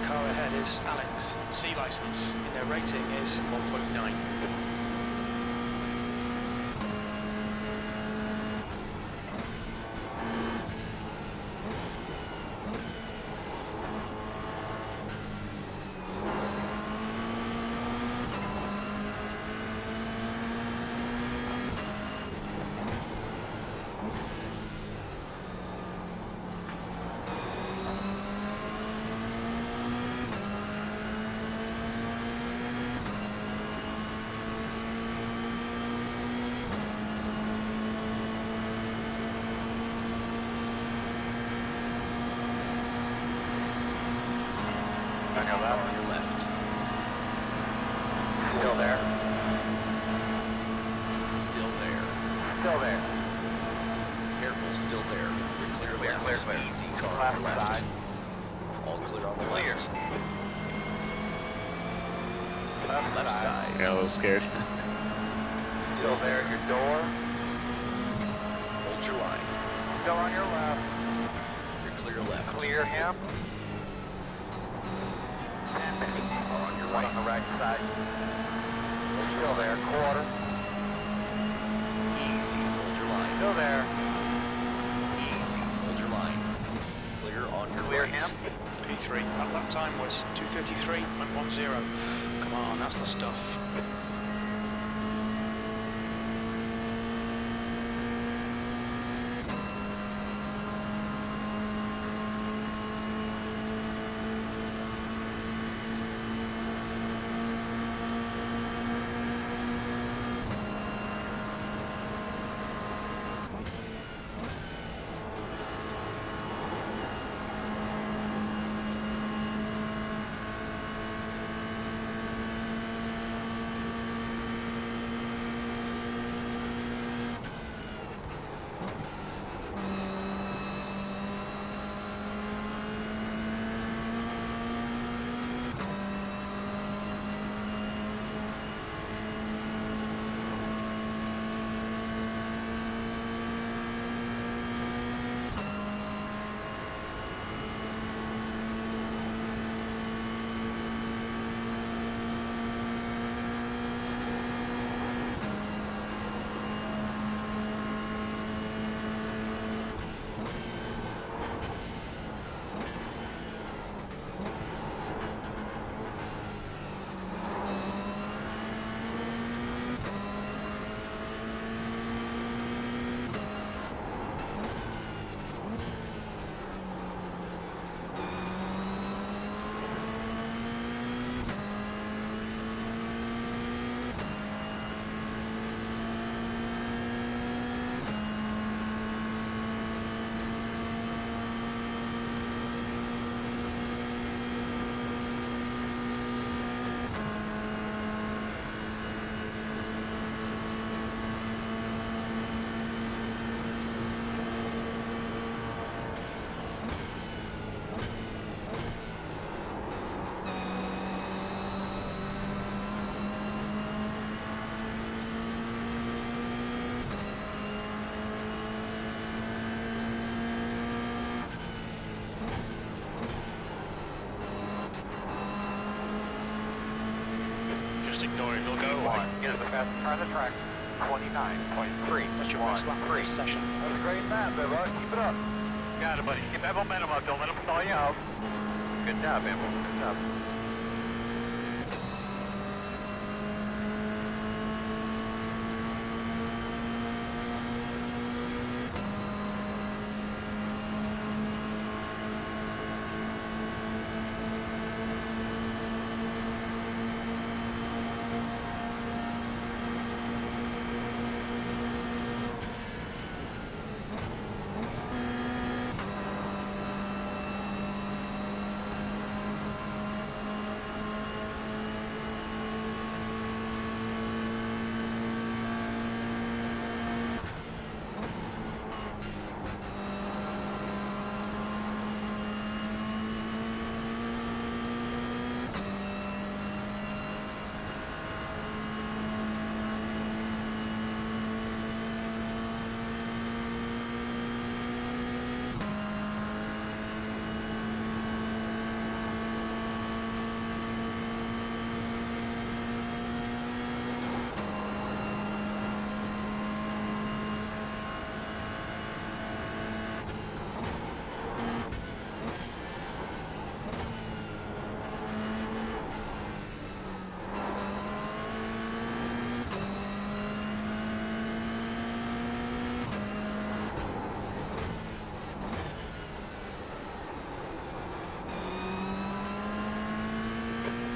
Car ahead is Alex. C license. And their rating is 1.9. Still there. You're clear left. Clear. Easy car Left on the left. side. All clear on the Clear. left. Left Left side. side. Got a little scared. Still there. Your door. Hold your line. Still on your left. You're clear left. Clear him. 10 minutes. On your One right. on the right side. Still there. Quarter. Easy. Hold your line. Still there. Easy. Hold your line. Clear on your Clear right. him. P3. That lap time was 2:33.10. Come on, that's the stuff. Just ignore it, it'll go away. Get the fastest car on the track. 29.3. That's your best lap of this session. That's a great map, Bubba. Keep it up. Got it, buddy. Keep that momentum up. Don't let them stall you out. Good job, man. Good job.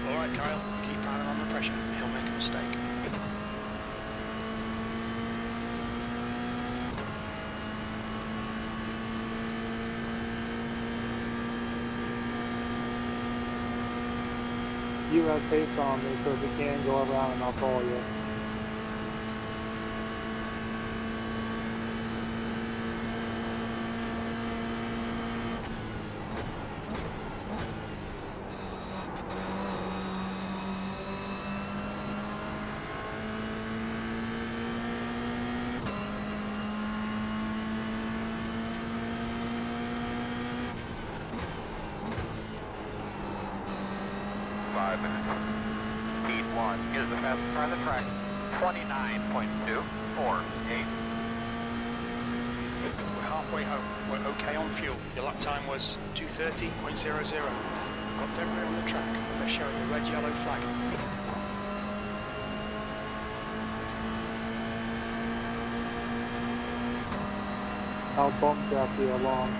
Alright, Kyle, keep piling on the pressure. He'll make a mistake. You have pace on me, so if you can, go around and I'll call you. Fastest car on the track, 29.248. We're halfway home. We're okay on fuel. Your lap time was 2:30.00. Got debris on the track. They're showing a red-yellow flag. I'll bump Jackie along.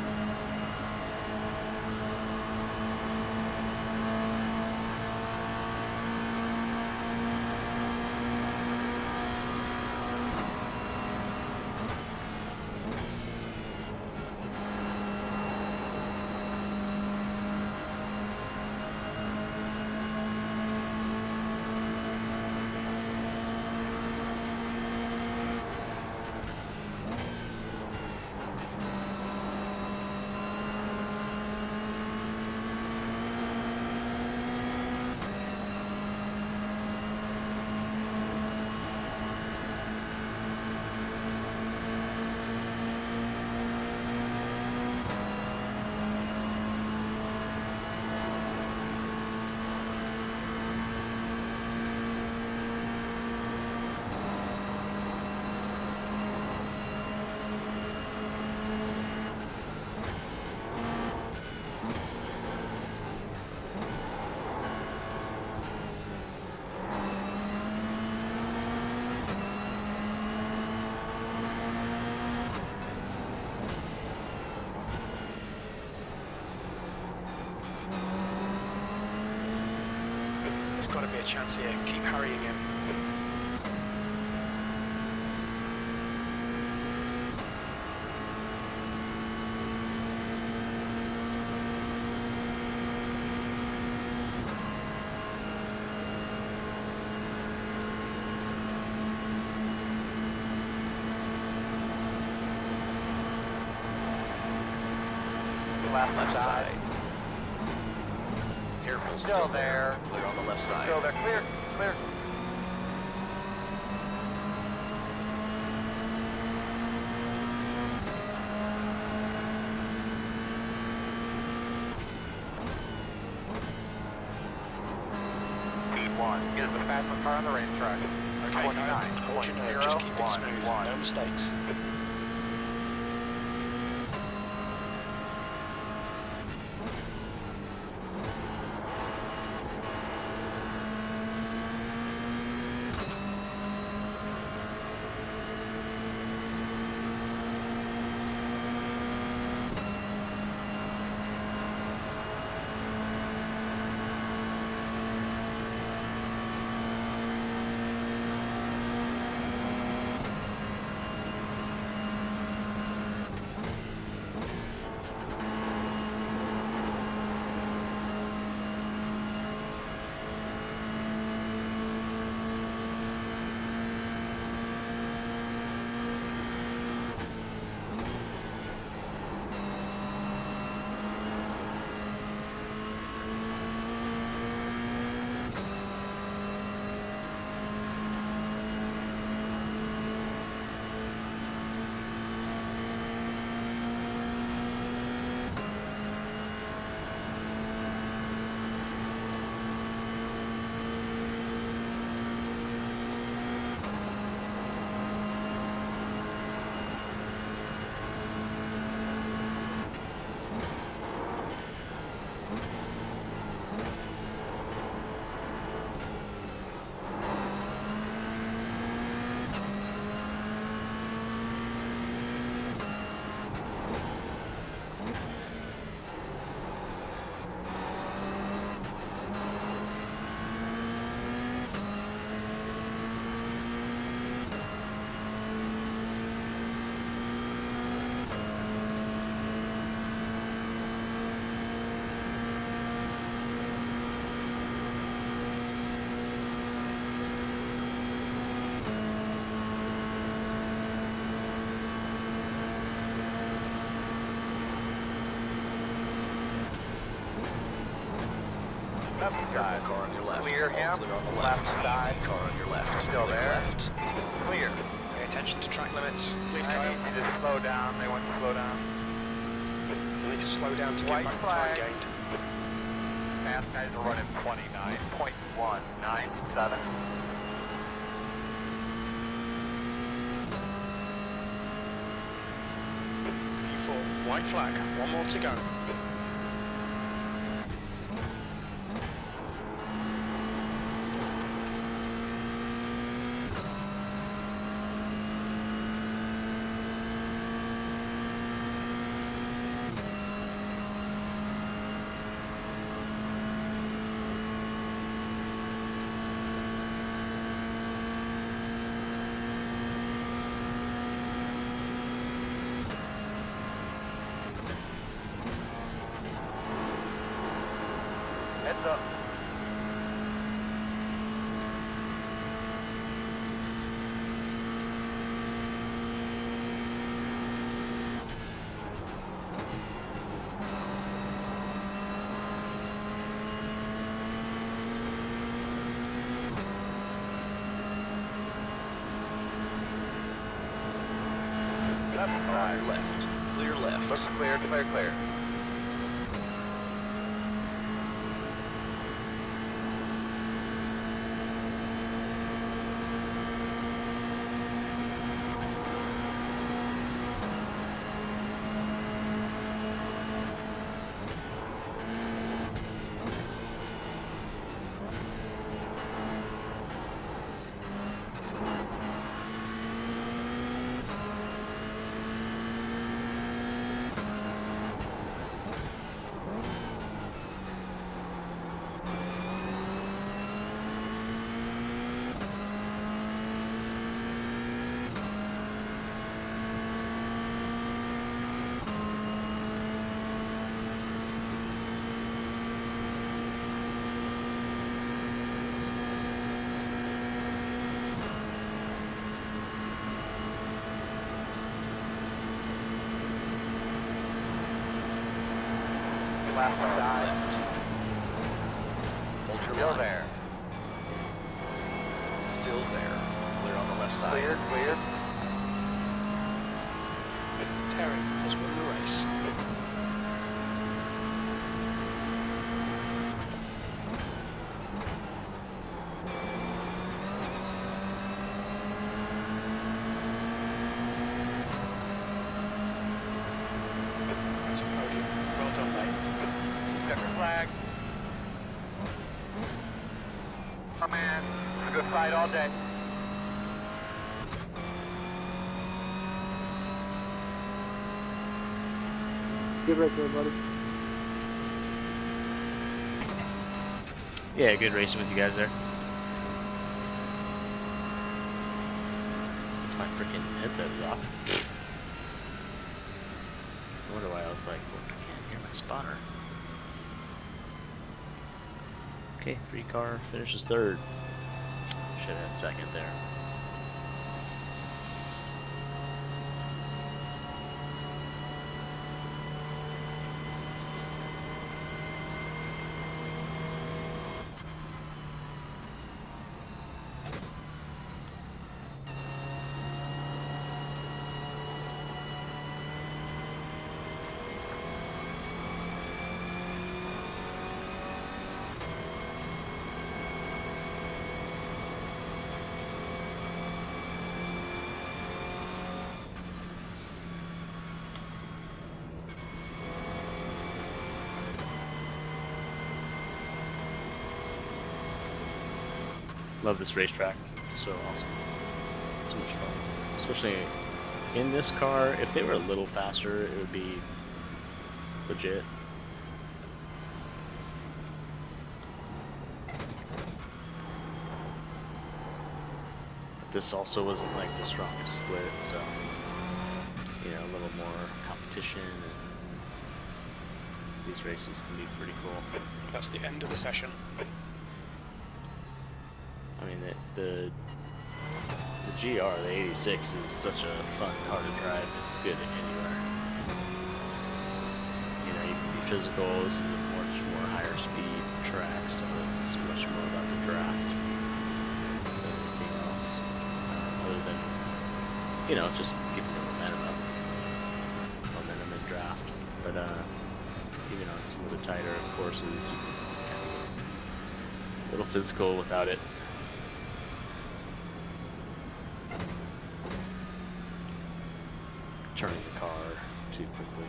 There's got to be a chance here. Keep hurrying him. Left side. Careful, Still there. Clear on the left side. Still there. Clear. Clear. P1 is the fastest car on the racetrack. Okay, hold your nerve. Just keep it smooth. No mistakes. Left side. Car on your left. Clear him. Clear on the Left left. side. Easy car on your left. Still Clear there. Left. Clear. Pay attention to track limits. Please, I Kyle. need you to slow down. They want you to slow down. You need to slow down to White get back the flag. time gained. Fast guys are running 29.197. White flag, one more to go. Heads up. Left side. Left. Clear left. Looks clear, clear, clear. Left side. Hold your Still line. there. Still there. Clear on the left side. Clear, clear. Terry has won the race. That's a podium. Well done, mate. Checker flag. Oh man, it's a good fight all day. Good race, everybody. Yeah, good racing with you guys there. Guess my freaking headset is off. I wonder why I was like, well, I can't hear my spotter. Okay, free car finishes third. Should have had second there. Love this racetrack. It's so awesome. So much fun. Especially in this car. If they were a little faster, it would be legit. But this also wasn't like the strongest split, so you know, a little more competition, and these races can be pretty cool. That's the end of the session. I mean, the GR, the 86, is such a fun car to drive. It's good anywhere. You know, you can be physical. This is a much more higher speed track, so it's much more about the draft than anything else. Other than, you know, just keeping the momentum up. Momentum and draft. But, even on some of the tighter courses, you can kind of get a little physical without it. Turning the car too quickly.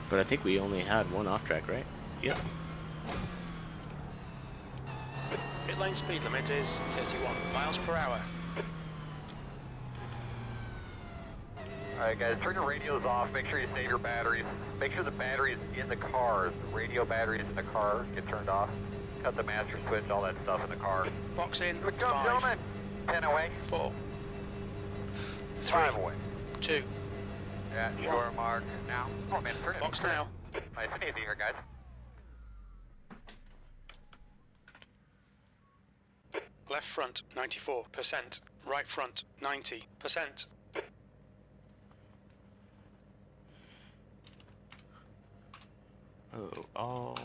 But I think we only had one off track, right? Yep. Pit lane speed limit is 31 miles per hour. Alright guys, turn your radios off, make sure you save your batteries. Make sure the batteries in the car, the radio batteries in the car get turned off. Cut the master switch, all that stuff in the car. Box in, Good job, 5, gentlemen. 10 away. 4, 3, 5 away. 2, Yeah, sure mark. Now. Oh man, turn it. box now. Nice and easy here, guys. Left front 94%, right front 90%. Oh, all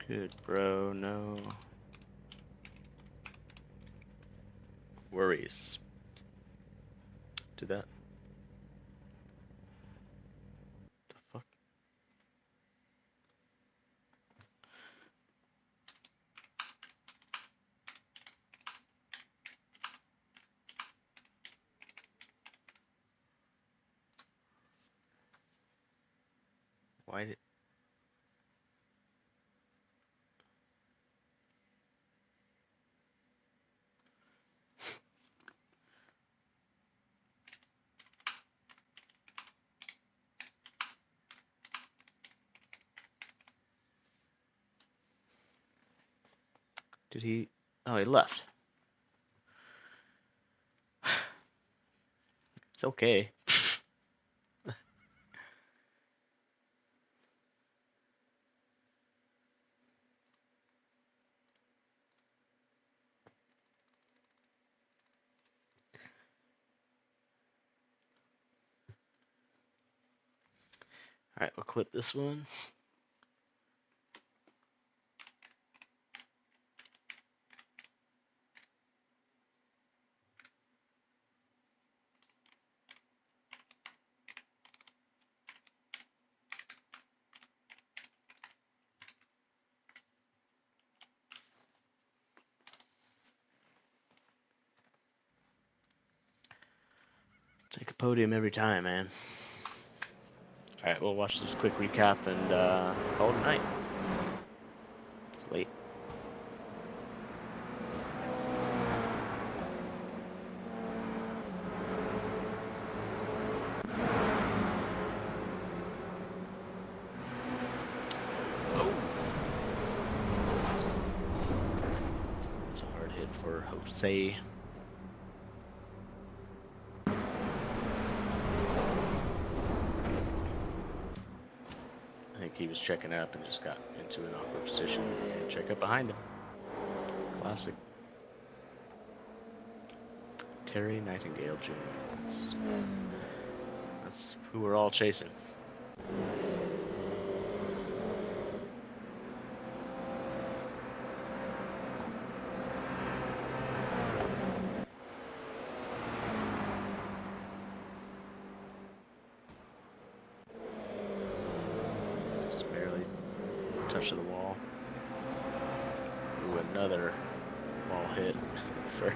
good, bro. No worries. Do that. The fuck? Why did? Did he? Oh, he left. It's okay. Alright, we'll clip this one. Take a podium every time, man. Alright, we'll watch this quick recap and call it a night. It's late. Oh! It's a hard hit for Jose. I think he was checking up and just got into an awkward position and check up behind him. Classic. Terry Nightingale Jr. That's who we're all chasing. Touch of the wall. Ooh, another wall hit for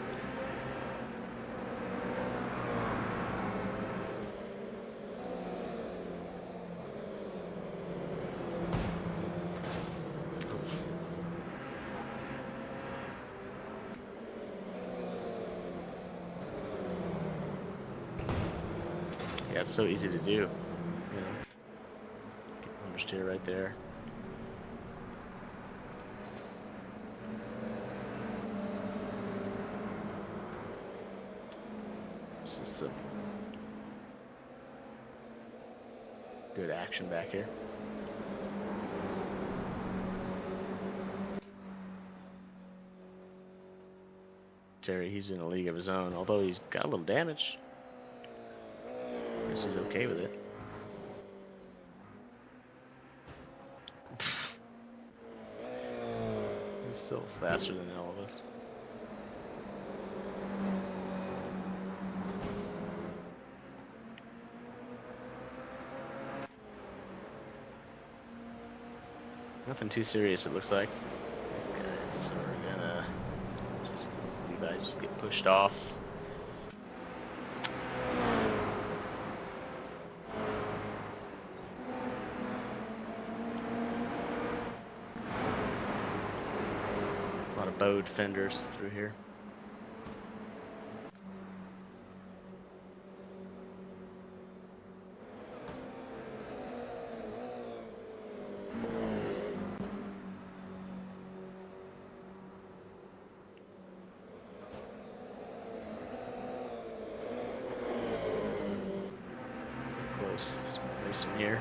yeah, it's so easy to do. You know, understeer right there. This is some good action back here. Terry, he's in a league of his own, although he's got a little damage. I guess he's okay with it. He's still faster than all of us. Nothing too serious, it looks like. These guys are gonna just Levi just get pushed off. A lot of bowed fenders through here. Close racing here.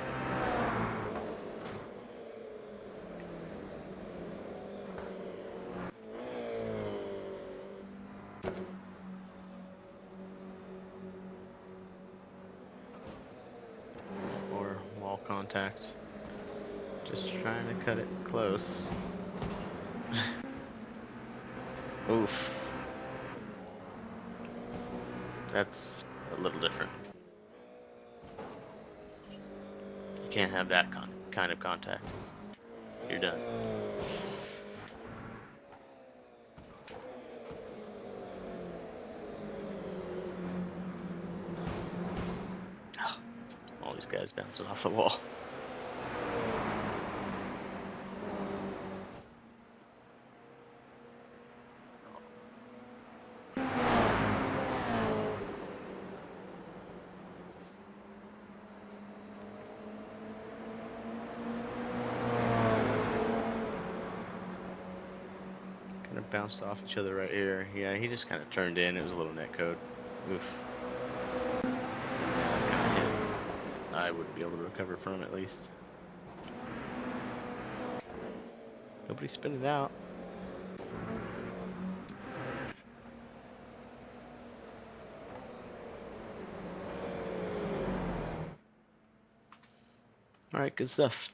Or wall contact. Just trying to cut it close. Oof. That's a little different. You can't have that kind of contact. You're done. All these guys bouncing off the wall. Kind of bounced off each other right here. Yeah, he just kind of turned in. It was a little net code. Oof. Yeah, that kind of hit. I wouldn't be able to recover from at least. Nobody spin it out. Alright, good stuff.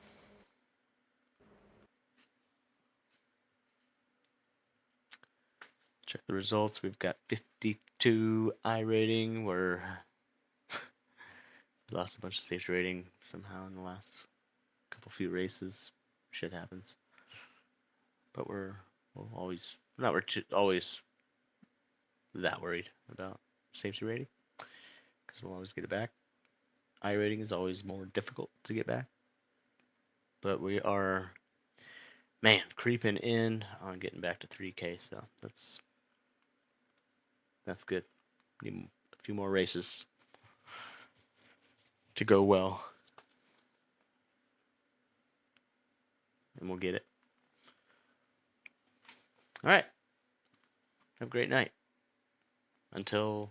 Check the results. We've got 52 iRating. We're lost a bunch of safety rating somehow in the last few races. Shit happens. But we'll always not always that worried about safety rating because we'll always get it back. iRating is always more difficult to get back, but we are, man, creeping in on getting back to 3K. So that's good. Need a few more races to go well, and we'll get it. All right. Have a great night. Until